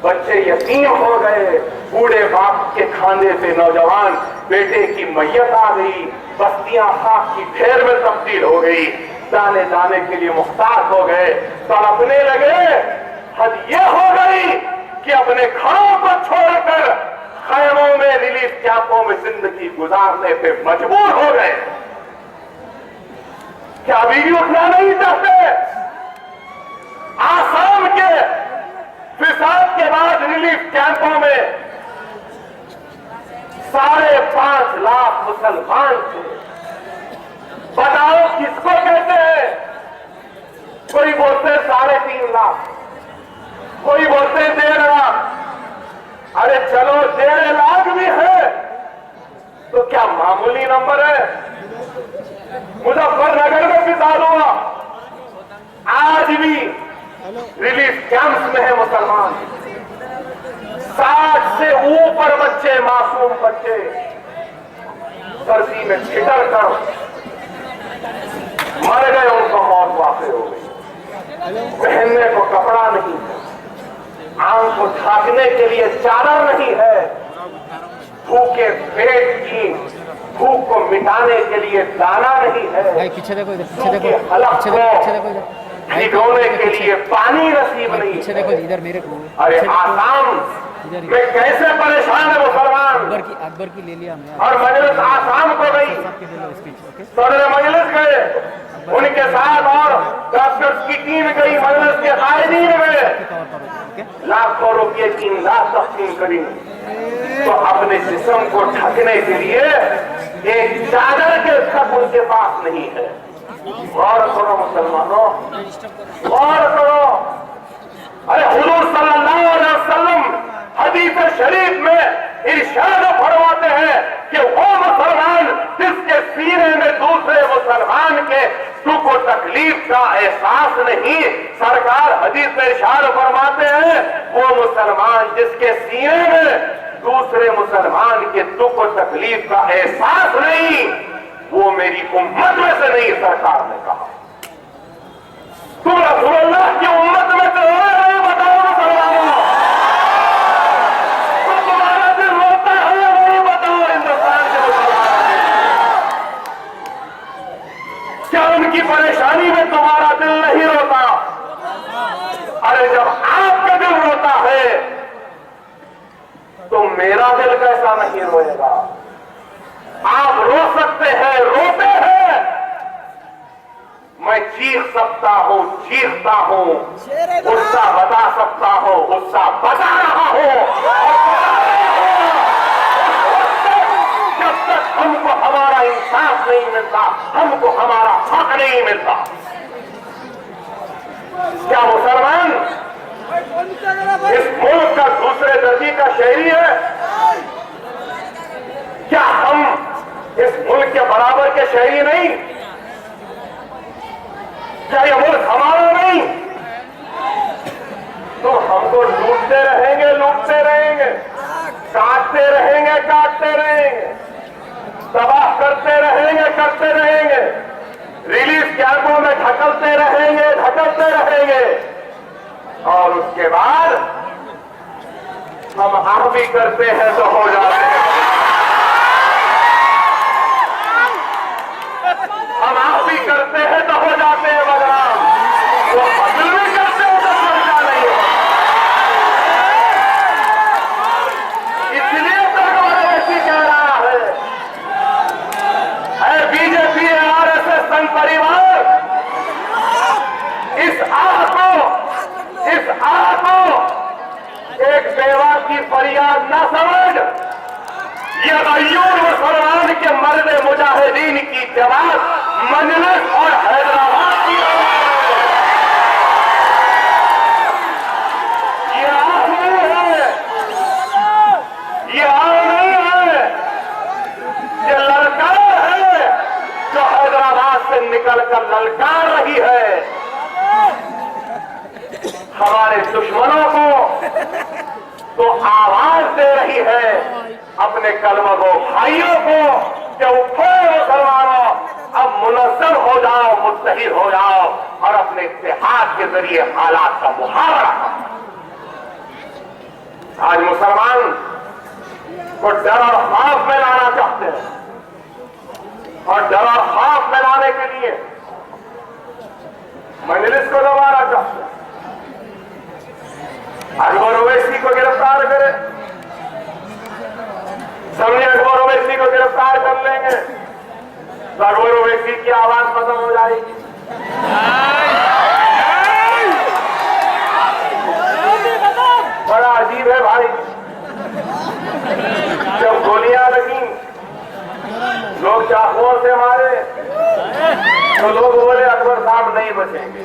Speaker 1: बच्चे यतीम हो गए, बूढ़े बाप के खाने पे नौजवान बेटे की मैयत आ गई, बस्तियां खाक की ढेर में तब्दील हो गई, दाने दाने के लिए मुख्तार हो गए, तड़पने लगे। हद ये हो गई कि अपने घरों को छोड़कर खैमों में, रिलीफ कैंपों में जिंदगी गुजारने पे मजबूर हो गए। क्या बीवी उठना नहीं चाहते? आसाम के फिसाद के बाद रिलीफ कैंपों में 5.5 लाख मुसलमान थे। बताओ किसको कहते हैं? कोई बोलते 3.5 लाख, कोई बोलते 1.5 लाख। अरे चलो 1.5 लाख भी है तो क्या मामूली नंबर है? मुजफ्फरनगर में फिसाद हुआ, आज भी रिलीफ कैंप्स में है मुसलमान। 60 से ऊपर बच्चे, मासूम बच्चे सर्दी में छिटर कर मर गए, उनको मौत वाक़ई हो गई। पहनने को कपड़ा नहीं, आंख को ढांकने के लिए चादर नहीं है, भूखे पेट की भूख को मिटाने के लिए दाना नहीं है,
Speaker 2: भाई पीछे देखो इधर, पीछे देखो,
Speaker 1: सूखे हलक
Speaker 2: पीछे
Speaker 1: को
Speaker 2: देखो, पीछे देखो इधर,
Speaker 1: भिगोने के लिए पानी नसीब नहीं
Speaker 2: पीछे
Speaker 1: है।
Speaker 2: देखो इधर मेरे को।
Speaker 1: अरे आसाम में कैसे परेशान है मुसलमान।
Speaker 2: अकबर की ले लिया हमने।
Speaker 1: और मजलिस आसाम को गई,
Speaker 2: सबके ले लो स्पीच, ओके।
Speaker 1: सदर मजलिस गए उनके साथ, और डॉक्टर्स की टीम गई, मजलिस के कायदीन गए, लाखों रुपये की इमदाद तकसीम करी। तो अपने जिस्म को ढकने के लिए एक चादर के तक उनके पास नहीं है। गौर करो मुसलमानों, गौर करो। अरे हुजूर सल्लल्लाहु अलैहि वसल्लम हदीस शरीफ में इरशाद फरमाते हैं कि वो मुसलमान जिसके सीने में दूसरे मुसलमान के दुख और तकलीफ का एहसास नहीं, सरकार हदीस में इरशाद फरमाते हैं वो मुसलमान जिसके सीने में दूसरे मुसलमान के दुख और तकलीफ का एहसास नहीं, वो मेरी उम्मत में से नहीं। सरकार ने कहा तुम रसूलुल्लाह की उम्मत में से हो, बताओ मुसलमानों, तो तुम्हारा दिल रोता है, वही बताओ हिंदुस्तान के मुसलमान। क्या उनकी परेशानी में तुम्हारा दिल नहीं रोता? अरे जब आपका दिल रोता है तो मेरा दिल कैसा नहीं रोएगा? आप रो सकते हैं, रोते हैं, मैं चीख सकता हूं, चीखता हूं, गुस्सा बता सकता हूं, गुस्सा बता रहा हूं। जब तक हमको हमारा इंसाफ नहीं मिलता, हमको हमारा हक नहीं मिलता। क्या मुसलमान इस मुल्क का दूसरे दर्जे का शहरी है? क्या हम इस मुल्क के बराबर के शहरी नहीं? क्या ये मुल्क हमारा नहीं? तो हमको लूटते रहेंगे, लूटते रहेंगे, काटते रहेंगे, काटते रहेंगे, तबाह करते रहेंगे, करते रहेंगे, रिलीज कैंपों में ढकलते रहेंगे, ढकलते रहेंगे, और उसके बाद हम आप भी करते हैं तो हो जाते हैं। हम आप भी करते हैं तो हो जाते हैं बदनाम, वो बदल भी करते हैं तो चर्चा नहीं हो। इसलिए तो कांग्रेसी कह रहा है बीजेपी आरएसएस संघ परिवार, इस आह को एक बेवा की फरियाद न समझ, ये गयूर मुसलमान के मर्द मुजाहिदीन की जमात मजलिस और हैदराबाद की ये आह नहीं है, ये आह नहीं है, ये ललकार है जो हैदराबाद से निकलकर ललकार रही है हमारे दुश्मनों को, तो आवाज दे रही है अपने कलमगो भाइयों को कि उठो मुसलमानों, अब मुनज़्ज़म हो जाओ, मुत्तहिद हो जाओ और अपने इत्तेहाद के जरिए हालात का मुहावरा करो। आज मुसलमान को डर और खौफ में लाना चाहते हैं, और डर और खौफ में लाने के लिए मजलिस को दबाना चाहते हैं। अकबर ओवैसी को गिरफ्तार करें, समझे, अकबर ओवैसी को गिरफ्तार कर लेंगे तो अकबर ओवैसी की आवाज खत्म हो जाएगी। बड़ा अजीब है भाई, जब गोलियां लगी, लोग चाकुओं से मारे, तो लोग बोले अकबर साहब नहीं बचेंगे,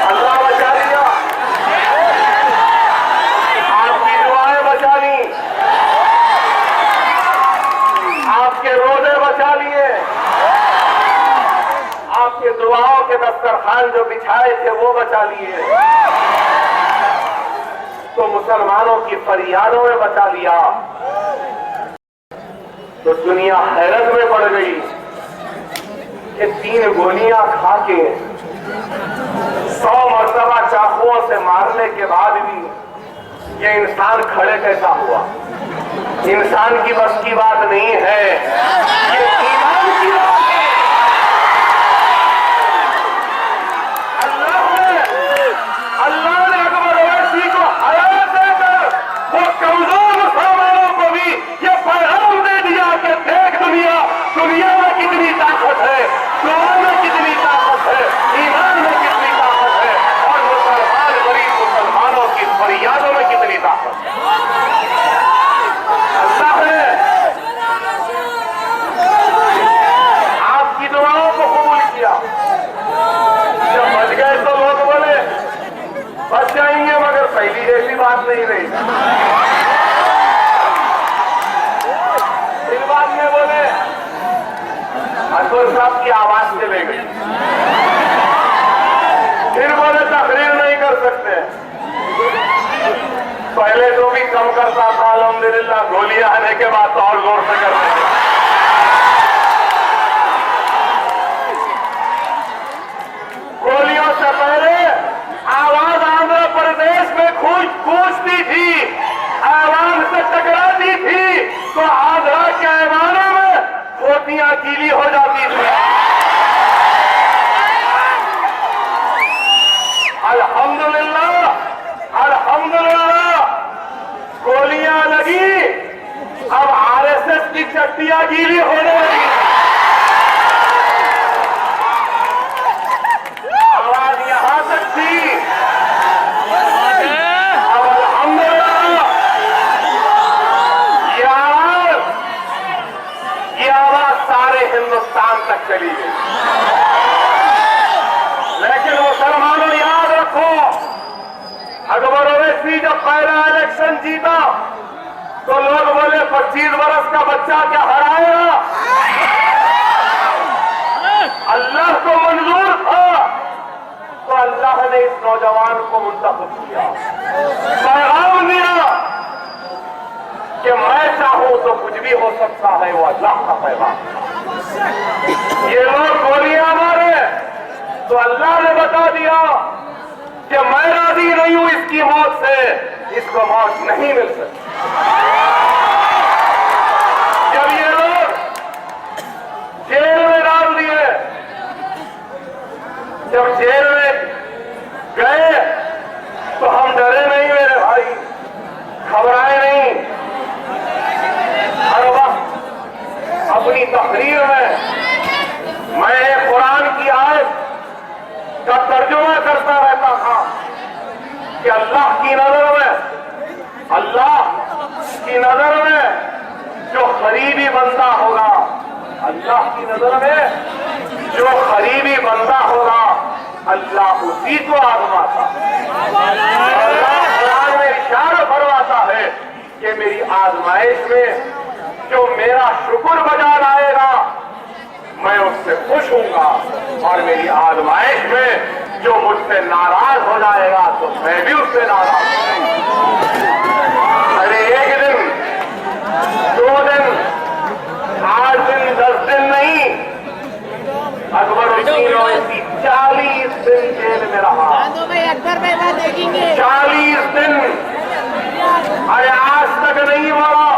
Speaker 1: अल्लाह बचा लिया, आपकी दुआएं बचा ली, आपके रोजे बचा लिए, आपके दुआओं के दस्तरखान जो बिछाए थे वो बचा लिए, तो मुसलमानों की फरियादों में बचा लिया। तो दुनिया हैरत में पड़ गई कि 3 गोलियां खा के 100 मरतबा चाकुओं से मारने के बाद भी ये इंसान खड़े कैसा हुआ? इंसान की बस की बात नहीं है, ये ईमान की बात है। अल्लाह ने अकबर ओवैसी को हयात देकर वो कमजोर मुसलमानों को भी ये पैगाम दे दिया कि देख दुनिया में कितनी ताकत है, दुआ में कितनी ताकत है, ईमान में कितनी ताकत है, और मुसलमान गरीब मुसलमानों की फरियादों में कितनी ताकत है। अल्लाह ने आपकी दुआओं को कबूल किया। जब बच गए तो लोग बोले बच जाएंगे, मगर पहली जैसी बात नहीं रही। फिर बाद में बोले अकबर साहब की आवाज चले गई। फिर बोले तकरीर नहीं कर सकते। पहले तो भी कम करता था, अल्हम्दुलिल्लाह गोलियां आने के बाद तो और जोर से करते थे। गोलियों से पहले आवाज आंध्र प्रदेश में गूंजती थी, आवाज से टकराती थी तो आंध्रा के ऐवानों में खोतियां गीली हो जाती थी। अल्हम्दुलिल्लाह, अल्हम्दुलिल्लाह गोलियां लगी, अब आरएसएस की चट्टियां गीली होने लगी। आवाज यहां तक थी, अब अल्हम्दुलिल्लाह ये आवाज सारे हिंदुस्तान तक चली गई। लेकिन मुसलमानों याद रखो, अकबर ओवैसी जब पहला इलेक्शन जीता तो लोग बोले 25 वर्ष का बच्चा क्या हराएगा। अल्लाह को मंजूर था तो अल्लाह ने इस नौजवान को मुंतखब किया, पैगाम दिया कि मैं चाहूं तो कुछ भी हो सकता है, वो अल्लाह का पैगाम। ये लोग गोलियां मारे तो अल्लाह ने बता दिया कि मैं राजी नहीं हूं इसकी मौत से, इसको मौत नहीं मिल सकती। जब ये लोग जेल में डाल दिए, जब जेल में गए तो हम डरे नहीं मेरे भाई, घबराए नहीं। हर वक्त अपनी तकरीर में मैं कुरान की आयत का तर्जुमा करता रहता था कि अल्लाह की नजर में जो करीबी बंदा होगा, अल्लाह की नजर में जो करीबी बंदा होगा, अल्लाह उसी को आजमाता। अल्लाह कुरान में इशारा फरमाता है कि मेरी आजमाइश में जो मेरा शुक्र बजा लाएगा मैं उससे खुश हूंगा, और मेरी आजमाइश में जो मुझसे नाराज हो जाएगा तो मैं भी उससे नाराज हूं। अरे एक दिन, 2 दिन, 8 दिन, 10 दिन नहीं, अकबर उद्दीन ओवैसी 40 दिन जेल में रहा। 40 दिन। अरे आज तक नहीं मरा।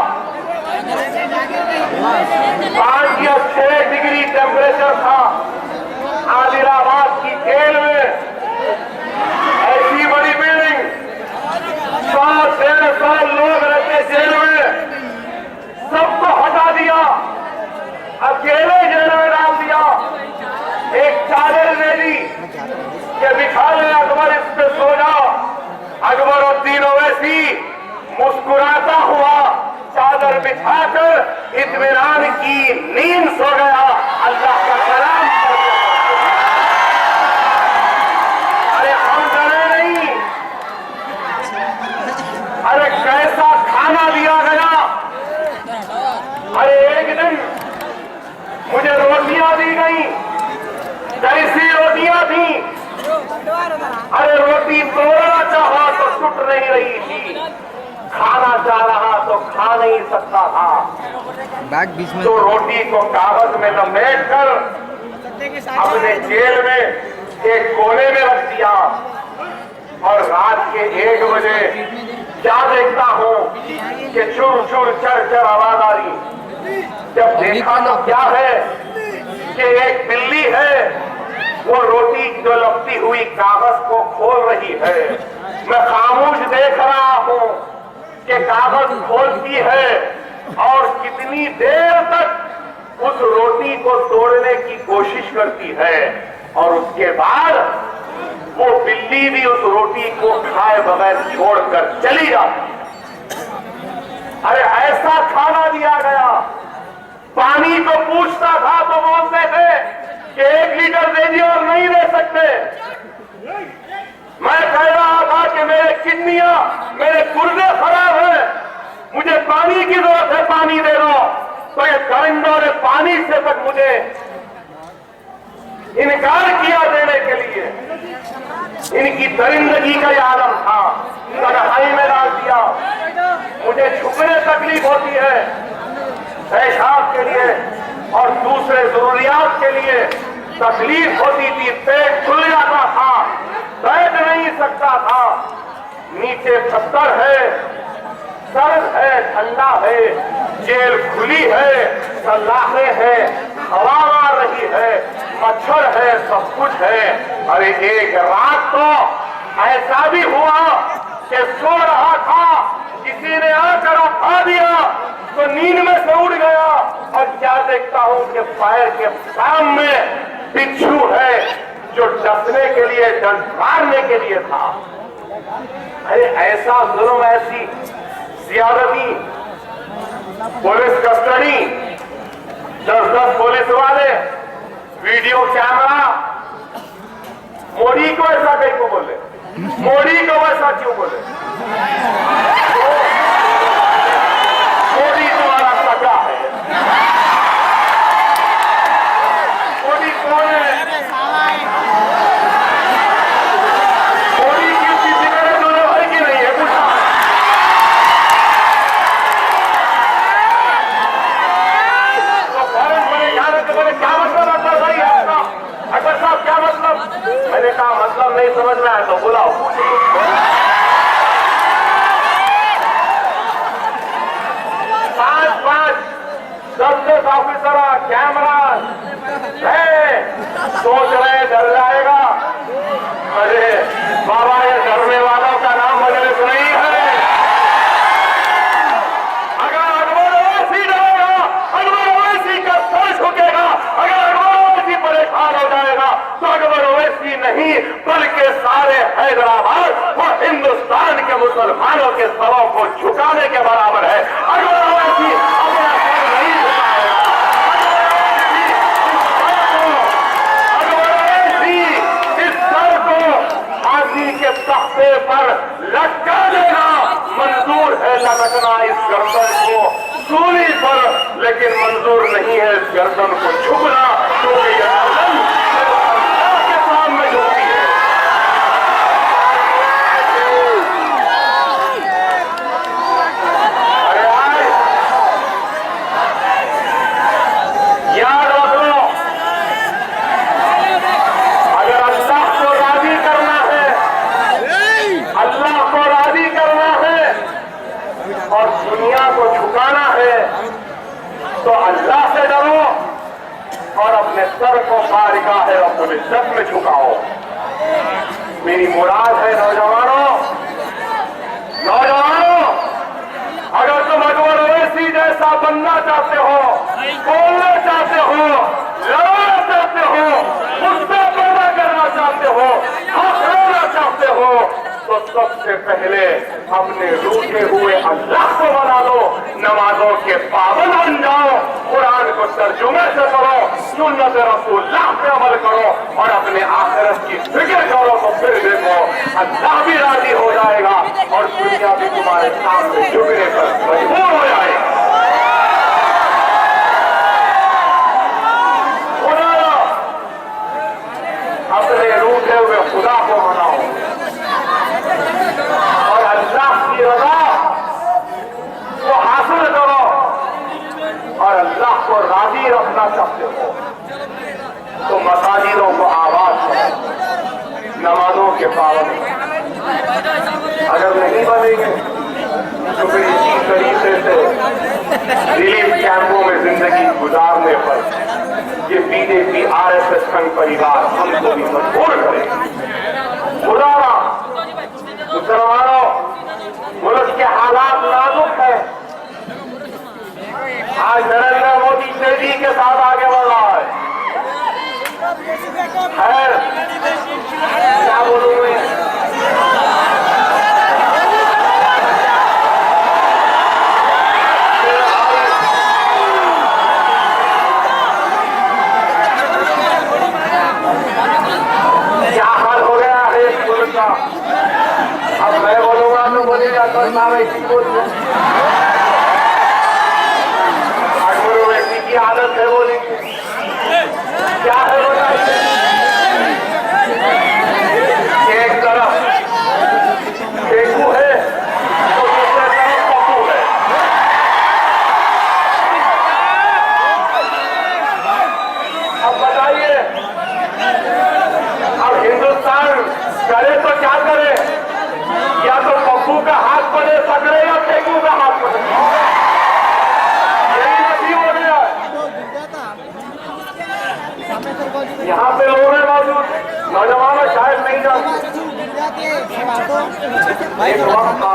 Speaker 1: 5 या 6 डिग्री टेम्परेचर था आदिलाबाद की जेल में। ऐसी बड़ी बिल्डिंग, 100-150 लोग रहते जेल में, सबको हटा दिया, अकेले जेल में डाल दिया। एक चादर दे दी कि बिछा ले अकबर, इस पे सो जाओ। अकबर उद्दीन ओवैसी मुस्कुराता हुआ चादर बिछाकर इत्मीनान की नींद सो गया, अल्लाह का कलाम पढ़। अरे हम डरे नहीं। अरे कैसा खाना दिया गया। अरे एक दिन मुझे रोटियां दी गई, कैसी रोटियां थी। अरे रोटी तोड़ना चाहा तो टूट नहीं रही थी, खाना चाह रहा तो खा नहीं सकता था।
Speaker 2: बैग बीच में
Speaker 1: तो रोटी को कागज में लपेट कर अपने जेल में एक कोने में रख दिया, और रात के 1 बजे क्या देखता हूं कि चुर चुर चर चर आवाज आ रही। जब देखा तो क्या है कि एक बिल्ली है, वो रोटी जो लपटी हुई कागज को खोल रही है। मैं खामोश देख रहा हूं कि कागज खोलती है और कितनी देर तक उस रोटी को तोड़ने की कोशिश करती है, और उसके बाद वो बिल्ली भी उस रोटी को खाए बगैर छोड़कर चली जाती। अरे ऐसा खाना दिया गया। पानी को पूछता था तो बोलते थे कि 1 लीटर दे दिए और नहीं दे सकते। मैं कह रहा था कि मेरे किडनियां, मेरे गुर्दे खराब हैं, मुझे पानी की जरूरत है, पानी दे दो। तो ये परिंदों ने पानी से तक मुझे इनकार किया देने के लिए। इनकी दरिंदगी का यह आलम था, तन्हाई में डाल दिया। मुझे छुपने तकलीफ होती है पेशाब के लिए और दूसरे जरूरियात के लिए तकलीफ होती थी। पेट फूल जाता था, बैठ नहीं सकता था। नीचे पत्थर है, सर्द है, ठंडा है, जेल खुली है, सलाखें हैं, हवा मार रही है, मच्छर है, सब कुछ है। अरे एक रात तो ऐसा भी हुआ कि सो रहा था, किसी ने आकर उठा दिया तो नींद में से उड़ गया, और क्या देखता हूं कि पैर के सामने बिच्छू है जो डसने के लिए, डंड मारने के लिए था। अरे ऐसा जुल्म, ऐसी ज्यादती, पुलिस कस्टडी, 10-10 पुलिस वाले, वीडियो कैमरा। मोदी को ऐसा कहीं को बोले, मोदी को ऐसा क्यों बोले? मोदी तुम्हारा सगा है। मोदी कौन है? मोदी की किसी तरह जुल्म है कि नहीं है? पूछा। तो फौरन बड़े ध्यान से बोले, क्या मतलब आता भाई आपका? अकबर साहब क्या मतलब? मैंने कहा मतलब नहीं समझ में आया तो बुलाओ। 5-5 10-10 ऑफिसर, कैमरा है, सोच रहे डर जाएगा। अरे बाबा, ये डरने वालों का नाम मजलिस नहीं है। अगर अकबर ओवैसी डरेगा, अकबर ओवैसी का सर झुकेगा। अगर अकबर ओवैसी परेशान हो जाएगा तो अकबर ओवैसी नहीं बल्कि सारे हैदराबाद और हिंदुस्तान के मुसलमानों के सरों को झुकाने के बराबर है। अकबर ओवैसी अपना सर नहीं झुकाएगा। अकबर ओवैसी इस सर को फांसी के तख्ते पर लटका देना मंजूर है, लटकना इस गर्दन को सूली पर, लेकिन मंजूर नहीं है इस गर्दन को झुकना, क्योंकि यह गर्दन अल्लाह के सामने झुकती है। अरे आज याद रखो, अगर अल्लाह को राजी करना है, अल्लाह को राजी करना है और दुनिया को झुकाना है तो अल्लाह से डरो और अपने सर को बारगाह रब्बुल इज्जत में झुकाओ। मेरी मुराद है नौजवानों, अगर तुम अकबर ओवैसी जैसा बनना चाहते हो, बोलना चाहते हो, लड़ना चाहते हो, गुस्सा पैदा करना चाहते हो, हंसना चाहते हो, तो सबसे पहले अपने रूठे हुए अल्लाह को बना लो, नमाजों के पाबंद बन जाओ, कुरान को तर्जुमे से करो, सुन्नत रसूलुल्लाह पे अमल करो और अपने आखिरत की फिक्र करो, तो फिर देखो अल्लाह भी राजी हो जाएगा और दुनिया भी तुम्हारे सामने झुकने पर मजबूर हो जाएगा। अपने रूठे हुए खुदा को मनाओ और अल्लाह की रज़ा को हासिल करो, और अल्लाह को राजी रखना चाहते हो तो मसाजिदों को आबाद करो, नमाजों के पाबंद। अगर नहीं बनेंगे रिलीफ कैंपों में जिंदगी गुजारने पर ये बीजेपी आरएसएस संघ परिवार हमको भी मजबूर करे। खुदारा मुसलमानों, मुल्क के हालात नाजुक है। आज नरेंद्र मोदी तेजी के साथ आगे बढ़ रहा है। खैर, क्या बोलूं मैं? क्या हाल हो गया है इस मुल्क का? अब मैं बोलूंगा तो बोलेगा तो अठमरो व्यक्ति की आदत है बोलेंगे। क्या है बताइए? एक तरफ फेंकू है तो दूसरे तरफ पप्पू है। अब बताइए, अब हिंदुस्तान करे तो क्या करे? या तो पप्पू का हाथ पड़े पकड़े या फेंकू का हाथ पड़े। यही नसीब हो गया। यहाँ पे लोग हैं मौजूद, नौजवान शायद नहीं जानते। एक वक्त था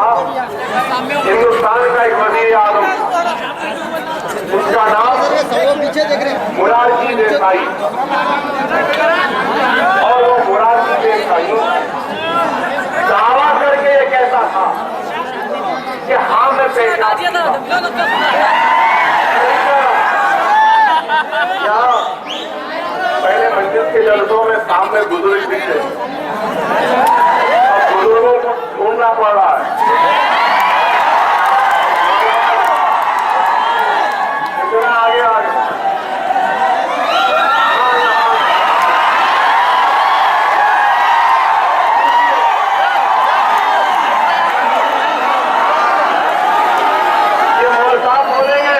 Speaker 1: हिंदुस्तान का एक वजीर आजम, उसका नाम मोरारजी देसाई, और वो मोरारजी देसाई दावा करके ये कहता था कि हाँ मैं पेशाब क्या पहले मंजिल के जलसों में सामने बुजुर्ग दिखे, अब बुजुर्गों को ढूंढना पड़ रहा है। इतना आगे आगे ये मोल साहब बोलेंगे।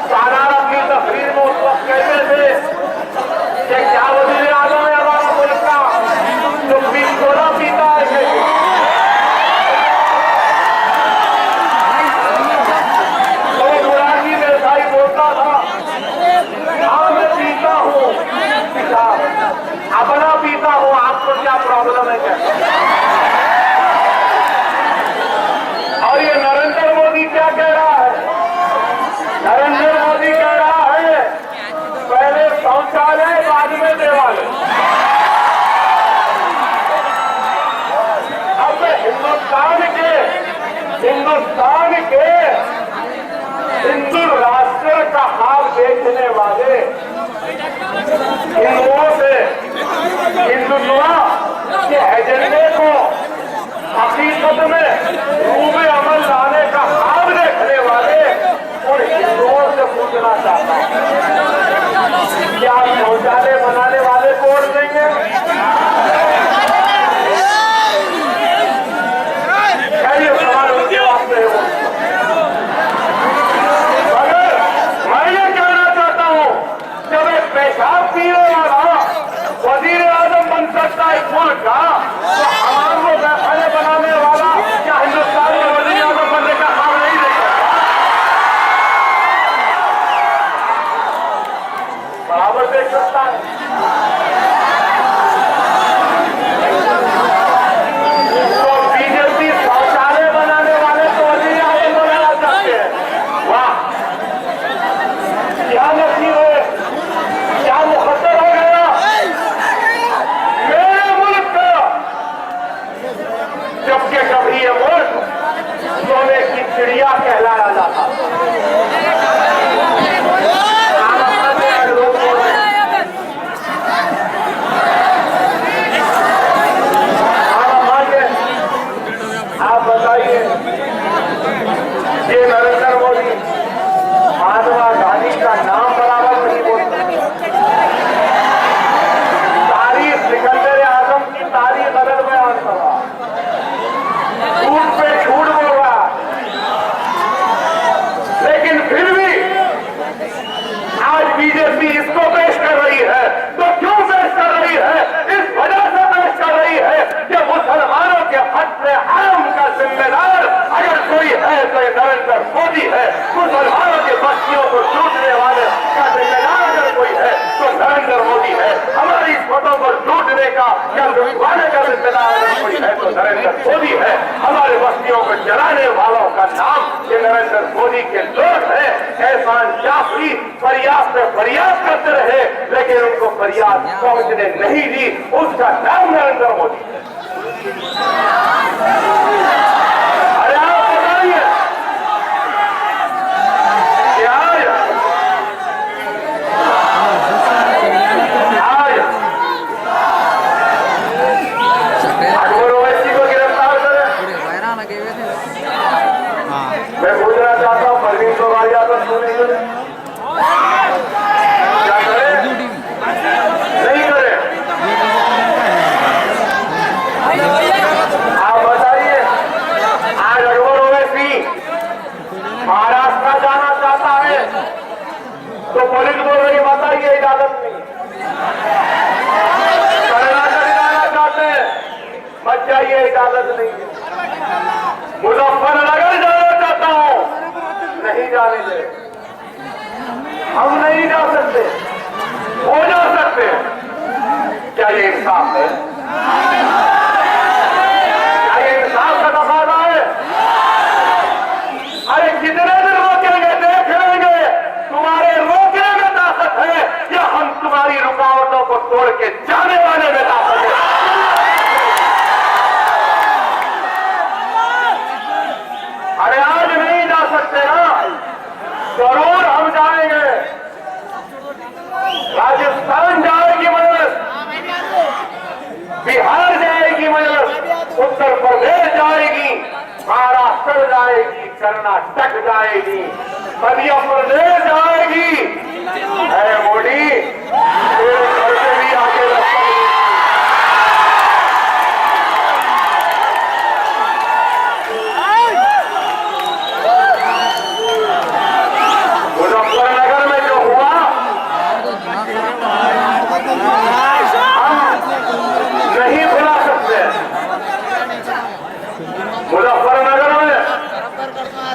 Speaker 1: साधारण अपनी तस्वीर में उस वक्त कहते थे कि क्या वजीर आजम है हमारा मुल्क का, जो सोना पीता है। तो मोरारजी देसाई बोलता था, हाँ मैं पीता हूँ, अपना पीता हूँ, आपको क्या प्रॉब्लम है क्या? और ये नरेंद्र मोदी क्या कह रहा है? नरेंद्र मोदी कह रहा है पहले शौचालय बाद में देवालय। अब हिंदुस्तान के हिंदू राष्ट्र का हाल देखने वाले हिंदुओं से हिंदुत्व के एजेंडे को हकीकत में रूबे अमल लाने का हाल देखने वाले उन हिंदुओं से पूछना चाहता हूं, क्या शौचालय बनाने वाले को वोट देंगे? क्या ये सवाल उनके वास्ते है? मगर मैं ये कहना चाहता हूं, जब एक पेशाब पीने वाला वजीर आजम बन सकता है इस मुल्क का, तो हमारे पैखाने बनाने वाला क्या हिंदुस्तान में वजीर आजम बनने का काम नहीं दे सकता? बराबर देख सकता है। तो बीजेपी शौचालय बनाने वाले तो वजीर आजम बनाना चाहते हैं। वाह, क्या नसीब है, क्या मुकद्दर हो गया। मेरे मुल्क का का या लुटवाने का जिम्मेदार कोई है तो नरेंद्र मोदी है। हमारे बस्तियों को जलाने वालों का नाम ये नरेंद्र मोदी के लोग हैं। एहसान जाफरी फरियाद पे फरियाद करते रहे लेकिन उनको फरियाद पहुंचने नहीं दी, उसका नाम नरेंद्र मोदी है। अरे आप बताइए क्या आज अकबर ओवैसी को गिरफ्तार करें?
Speaker 2: वायरा लगे हुए थे। हाँ
Speaker 1: मैं पूछना चाहता हूँ परवीन गोवालिया को क्यों नहीं करे? क्या करे? नहीं करे। आप बताइए आज अकबर ओवैसी महाराष्ट्र जाना चाहता है तो पुलिस बोल रही बताइए इजाजत नहीं। कर्नाटक जाना चाहते हैं मत जाइए इजाजत नहीं। मुजफ्फरनगर जाना चाहता हूं नहीं जाने दे। हम नहीं जा सकते, हो जा सकते। क्या ये इंसाफ है? क्या ये इंसाफ का तकाजा है? अरे कितने दिन रोकेंगे? देख लेंगे तुम्हारे रोकने में ताकत है या हम तुम्हारी रुकावटों को तोड़ के जाने वाले में ताकत है। अरे आज नहीं जा सकते ना, जरूर हम जाएंगे। राजस्थान जाएगी मजलिस, बिहार जाएगी मजलिस, उत्तर प्रदेश जाएगी, महाराष्ट्र जाएगी, कर्नाटक जाएगी, मध्य प्रदेश जाएगी। है मोदी तेरे घर से भी आगे रास्ता मुजफ्फरनगर में जो हुआ हम नहीं भुला सकते। मुजफ्फरनगर में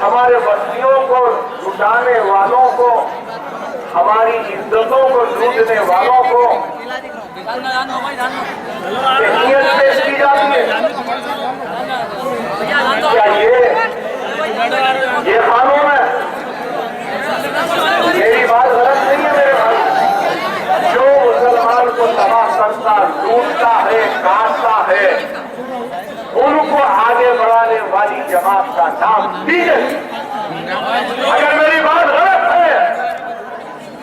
Speaker 1: हमारे बस्तियों को लुटाने वालों को, हमारी इज्जतों को लूटने वालों को अहमियत पेश की जाती है। क्या ये कानून है? मेरी बात गलत नहीं है मेरे भाई। जो मुसलमान को तबाह करता, लूटता है, काटता है, उनको आगे बढ़ाने वाली जमात का नाम बीजेपी। अगर मेरी बात गलत है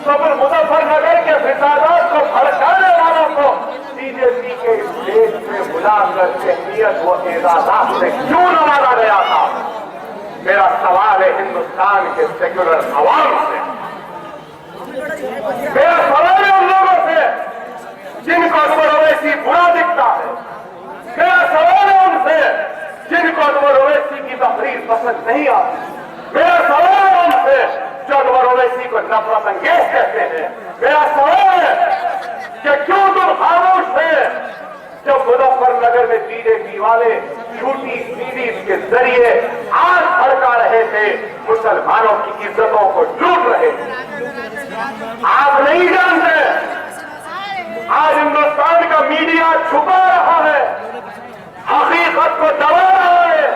Speaker 1: तो फिर मुजफ्फरनगर के फिसादात को भड़काने वालों को बीजेपी के देश में बुलाकर अहमियत व एजाज़ात से क्यों नवाजा गया था? मेरा सवाल है हिंदुस्तान के सेक्युलर अवाम से, मेरा सवाल है उन लोगों से जिनको अकबर ओवैसी बुरा दिखता है, मेरा सवाल है उनसे जिनको अकबर ओवैसी की तकरीर पसंद नहीं आती, मेरा सवाल है उनसे जो अकबर ओवैसी को नफरत अंगेज कहते हैं। मेरा सवाल है कि क्यों तुम खामोश थे जब मुजफ्फरनगर में बीजेपी वाले झूठी सीरीज के जरिए आग भड़का रहे थे, मुसलमानों की इज्जतों को लूट रहे थे। आप नहीं जानते आज हिंदुस्तान का मीडिया छुपा रहा है, हकीकत को दबा रहा है।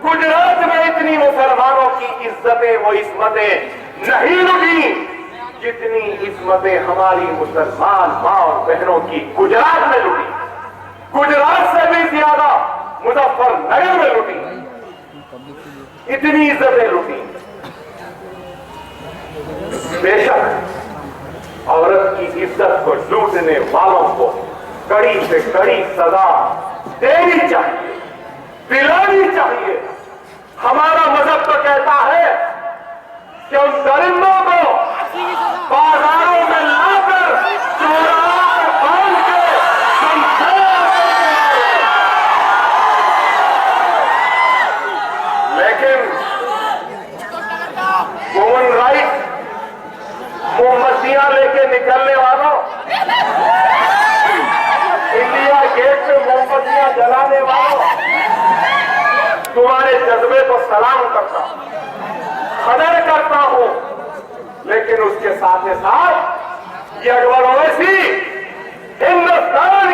Speaker 1: गुजरात में इतनी मुसलमानों की इज्जतें वो इस्मतें नहीं लुटी जितनी इस्मतें हमारी मुसलमान मां और बहनों की गुजरात में लुटी। गुजरात से भी ज्यादा मुजफ्फरनगर में लुटी, इतनी इज्जतें लुटी। बेशक औरत की इज्जत को लूटने वालों को कड़ी से कड़ी सजा देनी चाहिए, दिलानी चाहिए। हमारा मजहब तो कहता है कि उन दरिंदों को बाजारों में लाकर चौराहों पर बांध के लेकिन ह्यूमन राइट मोमबत्तियां लेके निकलने वालों, इंडिया गेट पे मोमबत्तियां जलाने वालों, तुम्हारे जज्बे को सलाम करता हूं, कदर करता हूं, लेकिन उसके साथ ही साथ ये अकबर ओवैसी हिंदुस्तान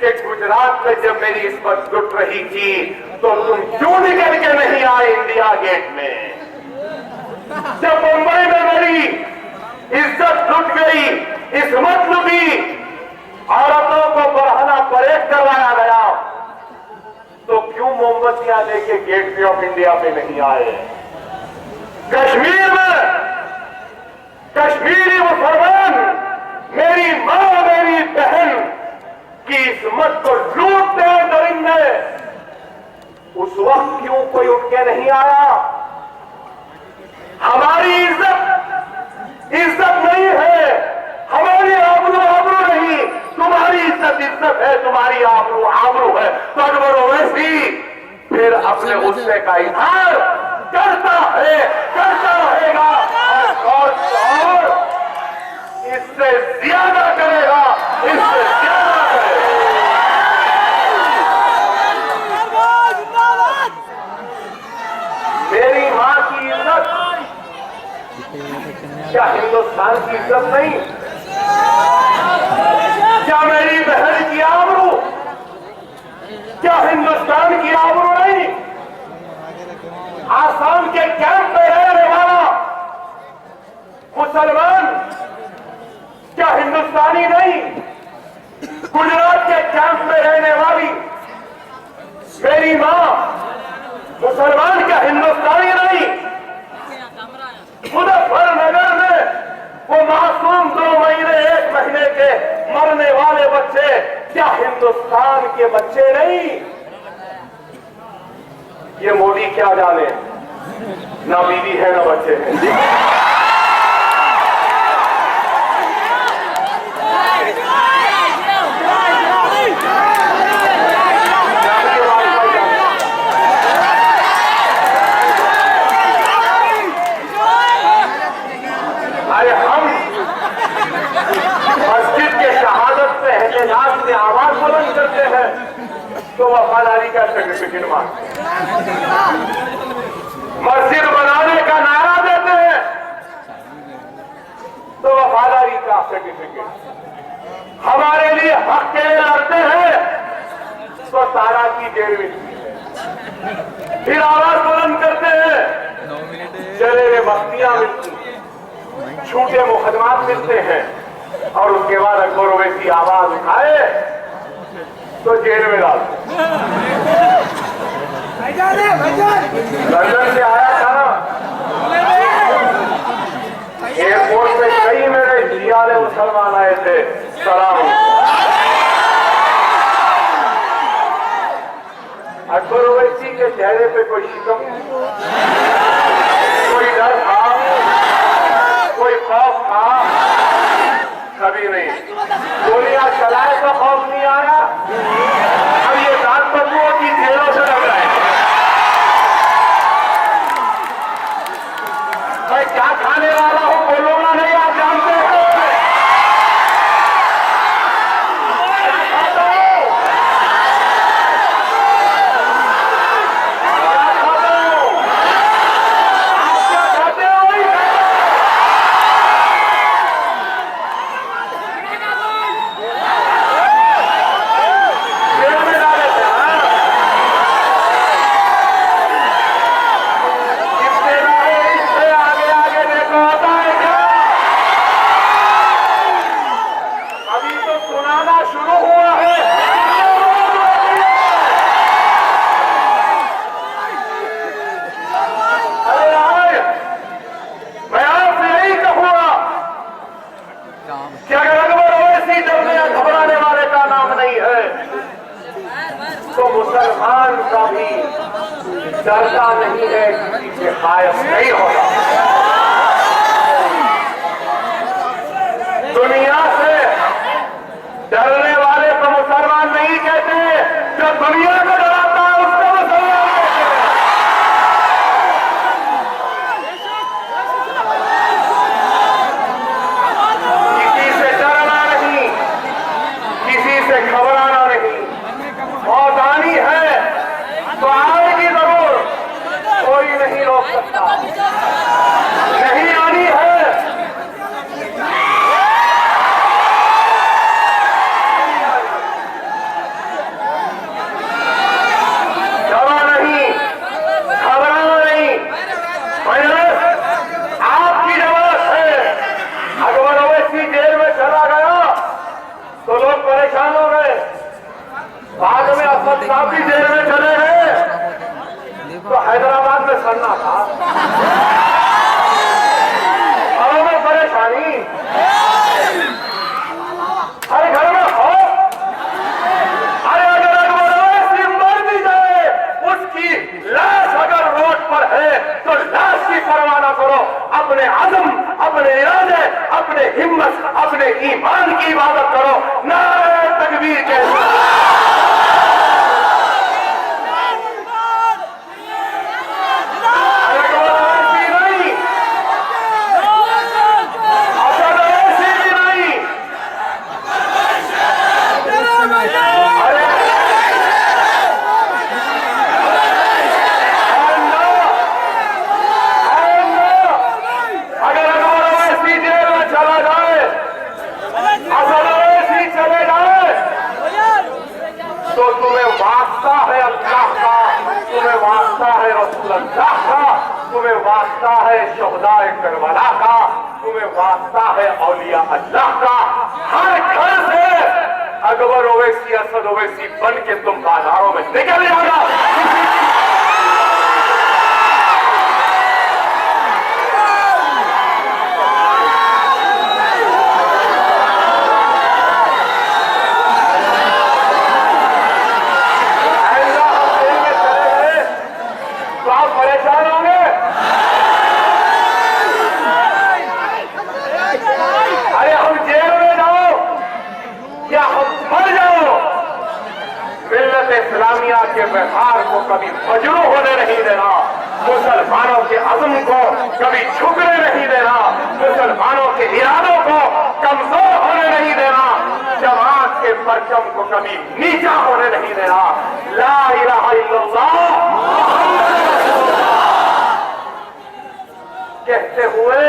Speaker 1: कि गुजरात में जब मेरी इज्जत लुट रही थी तो तुम क्यों निकल के नहीं आए इंडिया गेट में? जब मुंबई में मेरी इज्जत लुट गई, इस्मत लुटी, औरतों को बरहना परेड करवाया गया, तो क्यों मोमबत्तियां लेके गेट वे ऑफ इंडिया पे नहीं आए? कश्मीर में कश्मीरी मुसलमान मेरी मां, मेरी बहन की इस्मत को लूटते हैं दरिंदे, उस वक्त क्यों कोई उठ के नहीं आया? हमारी इज्जत नहीं है, हमारी आबरू आबरू नहीं, तुम्हारी इज्जत है, तुम्हारी आबरू आबरू है। तो अकबर ओवैसी फिर अपने गुस्से का इजहार करता रहेगा और इससे ज्यादा करेगा, इससे ज्यादा करेगा। मेरी मां की इज्जत क्या हिंदुस्तान की इज्जत नहीं? क्या मेरी बहन की आबरू क्या हिंदुस्तान की आबरू नहीं? आसाम के कैंप में रहने वाला मुसलमान क्या हिंदुस्तानी नहीं? गुजरात के कैंप में रहने वाली मेरी मां मुसलमान क्या हिंदुस्तानी नहीं? मुजफ्फरनगर में वो मासूम 2 महीने 1 महीने के मरने वाले बच्चे क्या हिंदुस्तान के बच्चे नहीं? ये मोदी क्या जाने, ना बीवी है ना बच्चे हैं। अरे हम मस्जिद के शहादत पे एहतजाज में आवाज बुलंद करते हैं तो वफादारी का सर्टिफिकेट मांगते हैं। मस्जिद बनाने का नारा देते हैं तो वफादारी का सर्टिफिकेट। हमारे लिए हक के लिए लड़ते हैं तो तारा की जेल मिलती है, फिर आवाज बुलंद करते हैं, चले हुए बस्तियां मिलती हैं, छूटे मुकदमात मिलते हैं, और उसके बाद अकबर ओवैसी आवाज उठाए तो जेल में डालते। लंदन से आया था ना, एयरपोर्ट में कई मेरे जियाले मुसलमान आए थे, सलाम। अकबर ओवैसी के चेहरे पे कोई शिकम, कोई डर था, कोई खौफ था? कभी नहीं। गोलियां चलाए तो खौफ नहीं आया। अब ये दांत बदबुओं की जेलों से लग रहा है। मैं क्या खाने वाला हूं बोलूंगा नहीं, आप जानते हैं क्या खाता हूं, क्या खाता हूं। साहब भी जेल में चले गए तो हैदराबाद में सड़ना था। घरों में परेशानी, अरे घर में हो, अरे अगर अकबर मर भी जाए, उसकी लाश अगर रोड पर है तो लाश की परवाह न करो, अपने आज़म, अपने इरादे, अपने हिम्मत, अपने ईमान की इबादत करो। नारे तकबीर के तो तुम्हें वास्ता है अल्लाह का, तुम्हें वास्ता है रसूल अल्लाह का, तुम्हें वास्ता है शुहदाए करबला का, तुम्हें वास्ता है औलिया अल्लाह का। हर घर से अकबर ओवैसी, असद ओवैसी बन के तुम बाजारों में निकल जाना। इस्लामिया के व्यवहार को कभी मजरू होने नहीं देना, मुसलमानों के अज़म को कभी झुकने नहीं देना, मुसलमानों के इरादों को कमजोर होने नहीं देना, जमात के परचम को कभी नीचा होने नहीं देना। ला इलाहा इल्लल्लाह कहते हुए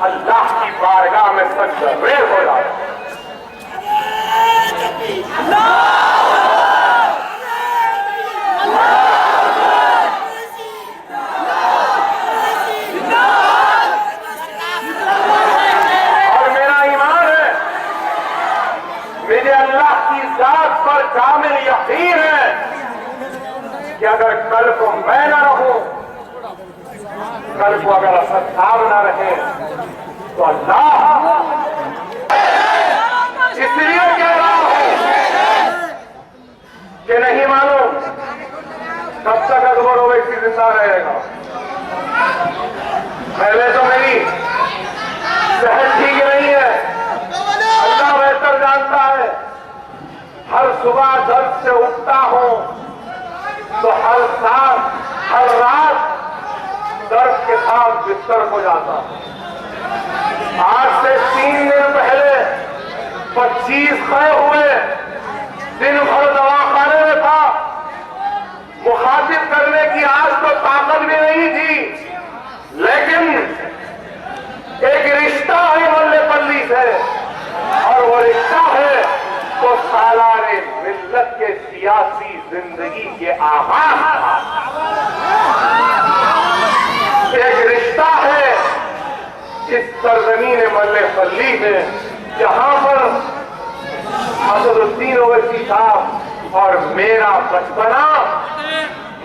Speaker 1: अल्लाह की बारगाह में सजदे हो जाए। कामिल यकीन है कि अगर कल को मैं ना रहूं, कल को अगर असद साहब ना रहे तो अल्लाह, इसलिए कह रहा हूं कि नहीं मालूम कब तक अकबर ओवैसी जिंदा रहेगा। पहले तो मेरी सेहत ठीक नहीं है, अल्लाह बेहतर जानता है। हर सुबह दर्द से उठता हूं तो हर साथ हर रात दर्द के साथ बिस्तर हो जाता हूं। आज से 3 दिन पहले 25 खए हुए, दिन भर दवाखाने में था, मुखातिब करने की आज तो ताकत भी नहीं थी, लेकिन एक रिश्ता है मल्लेपल्ली से, और वो रिश्ता है तो सालारे मिल्लत के सियासी जिंदगी के आगाज था। एक रिश्ता है इस सरजमीन मल्लेपल्ली में, जहां पर असदुद्दीन ओवैसी साहब और मेरा बचपना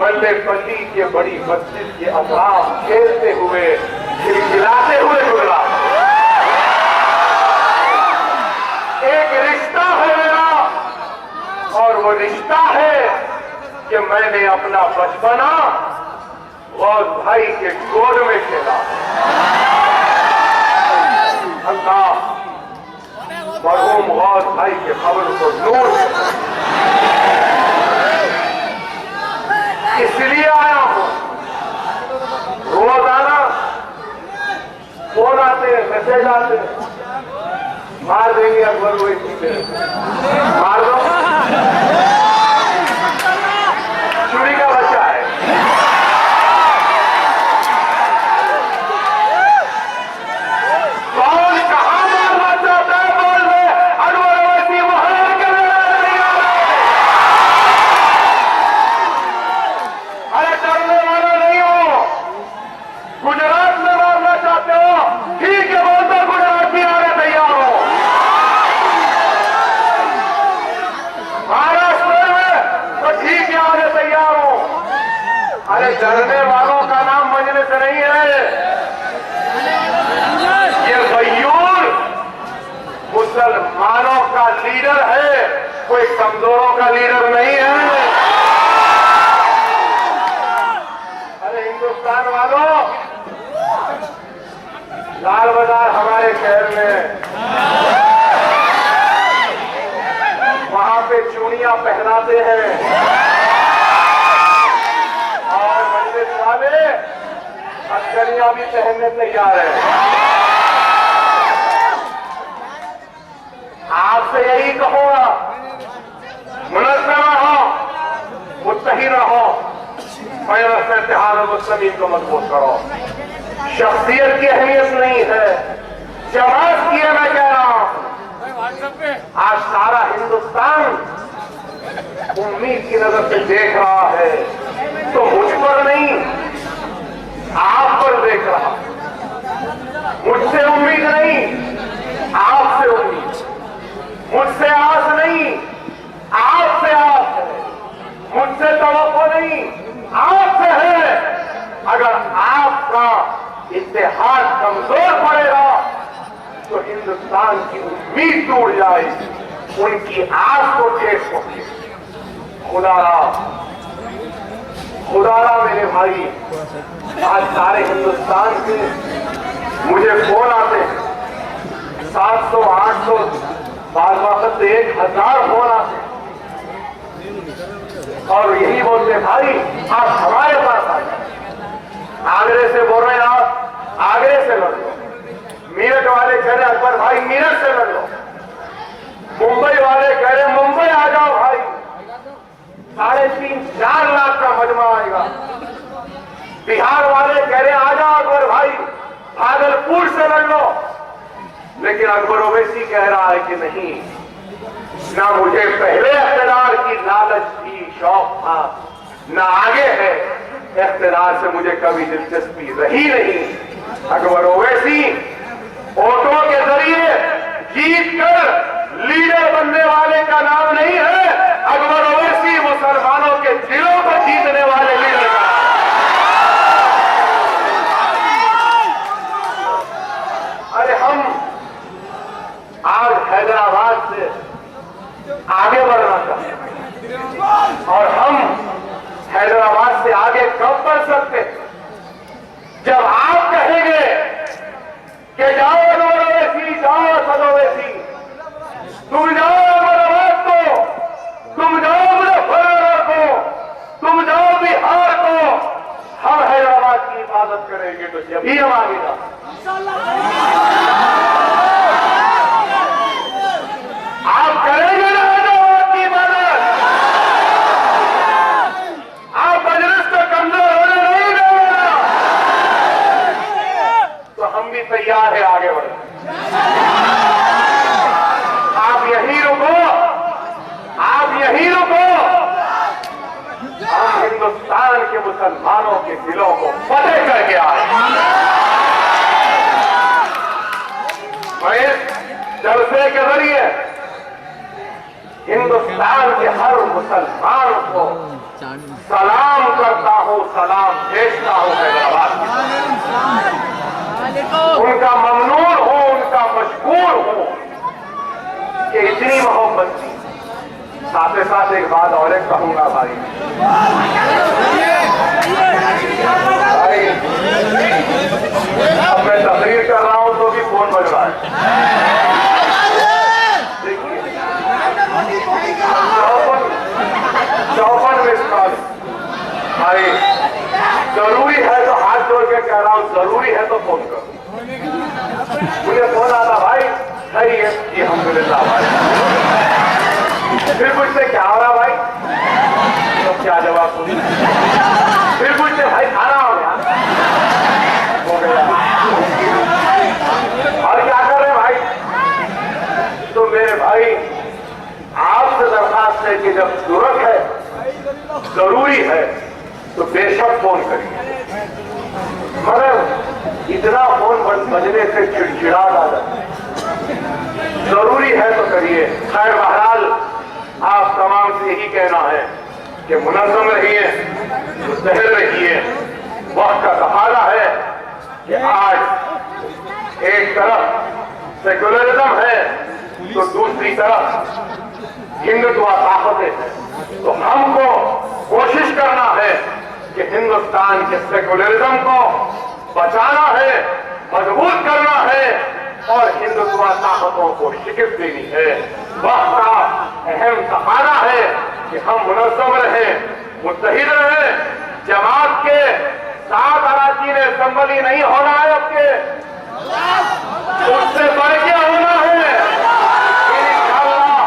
Speaker 1: मल्लेपल्ली के बड़ी मस्जिद के अतराफ खेलते हुए, खिलखिलाते हुए गुजरा। एक रिश्ता है मेरा, और वो रिश्ता है कि मैंने अपना बचपना गौस भाई के गोद में खेला। अल्लाह मरहूम गौस भाई के कब्र को नूर दे। इसलिए आया हूं, रोजाना फोन आते हैं, मैसेज आते हैं, मार देंगे अकबर ओवैसी पे, मार दो, चुरी का बच्चा है। कौन कहां मारना चाहता है बोल दे, अकबर ओवैसी वहां के नहीं आ रहे। अरे डरने वाला नहीं हो, गुजरात में मारना चाहते हो, ठीक है बोल दो, गुजरात भी आने तैयार हो। महाराष्ट्र लाल बाजार हमारे शहर में, वहां पे चूड़ियां पहनाते हैं और मंदिर वाले हथकड़ियां भी पहनने तैयार हैं। आपसे यही कहूंगा, मुनज़्ज़म रहो, मुत्तहिद रहो, पैगंबर इत्तिहाद मुस्लिमीन को मजबूत करो। शख्सियत की अहमियत नहीं है, जमात की है। मैं कह रहा हूं आज सारा हिंदुस्तान उम्मीद की नजर से देख रहा है, तो मुझ पर नहीं आप पर देख रहा। मुझसे उम्मीद नहीं, आपसे उम्मीद। मुझसे आस नहीं, आपसे आस है। मुझसे तवक्को नहीं, आपसे है। अगर आपका इत्तेहाद कमजोर पड़ेगा तो हिंदुस्तान की उम्मीद टूट जाएगी, उनकी आस को ठेस पहुंचेगी। खुदारा मेरे भाई, आज सारे हिंदुस्तान से मुझे फोन आते हैं, 700, 800, बाद वक्त 1000 फोन आते हैं और यही बोलते हैं भाई आप हमारे पास आ जाए। आगरे से बोल रहे हैं आप आगरे से लड़ लो, मेरठ वाले कह रहे अकबर भाई मेरठ से लड़ लो, मुंबई वाले कह रहे मुंबई आ जाओ भाई। 3.5-4 लाख का मजमा आएगा। बिहार वाले कह रहे आ जाओ अकबर भाई, भागलपुर से लड़ लो। लेकिन अकबर ओवैसी कह रहा है कि नहीं, ना मुझे पहले इख्तिदार की लालच थी, शौक था, ना आगे है। इख्तिदार से मुझे कभी दिलचस्पी रही नहीं। अकबर ओवैसी वोटों के जरिए जीत कर लीडर बनने वाले का नाम नहीं है, अकबर ओवैसी मुसलमानों के दिलों को जीतने वाले लीडर का। अरे हम आज हैदराबाद से आगे बढ़ना चाहते हैं और हम हैदराबाद से आगे कब बढ़ सकते, जब आप कहेंगे कि जाओ अकबर ओवैसी, जाओ असद ओवैसी, तुम जाओ हैदराबाद को, तुम जाओ मुजफ्फरनगर को, तुम जाओ बिहार को, हम हैदराबाद की हिफाजत करेंगे तो जब ही हम आगे जा। आप करेंगे ना हैदराबाद की हिफाजत, आप मजलिस को कमजोर होने नहीं देगा, तो हम भी तैयार है आगे बढ़ने। आप यही रुको, आप यही रुको, हम हिंदुस्तान के मुसलमानों के दिलों को फतेह करके आए। मैं इस जलसे के जरिए हिंदुस्तान के हर मुसलमान को सलाम करता हूं, सलाम भेजता हूं हैदराबाद की। उनका ममनून हूं, उनका मशकूर हूं कि इतनी मोहब्बत थी। साथ ही साथ एक बात और एक कहूंगा भाई, अब मैं तकरीर कर रहा हूं तो भी फोन बज रहा है। देखिए 54 मिस कॉल भाई, जरूरी है तो हाथ जोड़ के कह रहा हूं, जरूरी है तो फोन करो। मुझे फोन आता भाई सही है जी, अल्हम्दुलिल्लाह भाई। फिर पूछते क्या हो रहा भाई, तो क्या जवाब दूं। फिर पूछते भाई खाना हो गया, हो गया, और क्या कर रहे भाई। तो मेरे भाई आपसे दरखास्त है कि जब जरूरत है, जरूरी है, तो बेशक फोन करिए, मगर इतना फोन बजने से चिड़चिड़ाहट आ जाता है। जरूरी है तो करिए। खैर बहरहाल आप तमाम से यही कहना है कि मुनज़्ज़म रहिए, मुस्तहिद रहिए। वक्त का तकाज़ा है कि आज एक तरफ सेकुलरिज्म है तो दूसरी तरफ हिंदुत्व ताकतें हैं। तो हमको कोशिश करना है कि हिंदुस्तान के सेकुलरिज्म को बचाना है, मजबूत करना बेसुआ ताकतों को शिकस्त देनी है। वक्त का अहम तकाजा है कि हम मुनज़्ज़म रहें, मुत्तहिद रहें। जमात के साथ अराकीन असम्बली नहीं होना है, आपके उससे बढ़ के होना है। इंशाअल्लाह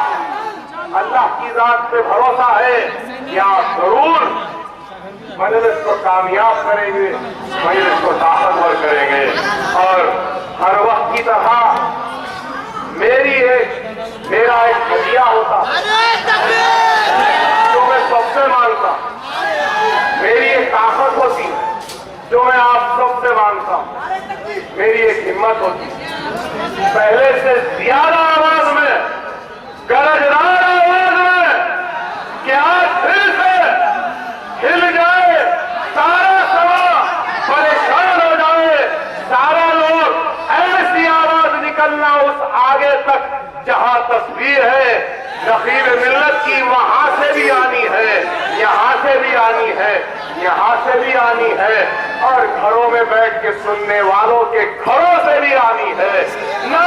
Speaker 1: अल्लाह की जात पे भरोसा है कि आप जरूर मजलिस को कामयाब करेंगे, मजलिस को ताकतवर करेंगे। और हर वक्त की तरह मेरा एक हदिया होता जो मैं सबसे मांगता, मेरी एक ताकत होती है जो मैं आप सबसे मांगता हूं, मेरी एक हिम्मत होती है पहले से ज्यादा आवाज में, गरजदार आवाज में कि आज फिर से हिल जाए सारा समाज, परेशान हो जाए सारा लोग, ऐसी आवाज निकलना उस आगे तक जहां तस्वीर है नकीब मिल्लत की, वहां से भी आनी है, यहां से भी आनी है, यहां से भी आनी है, और घरों में बैठ के सुनने वालों के घरों से भी आनी है। ना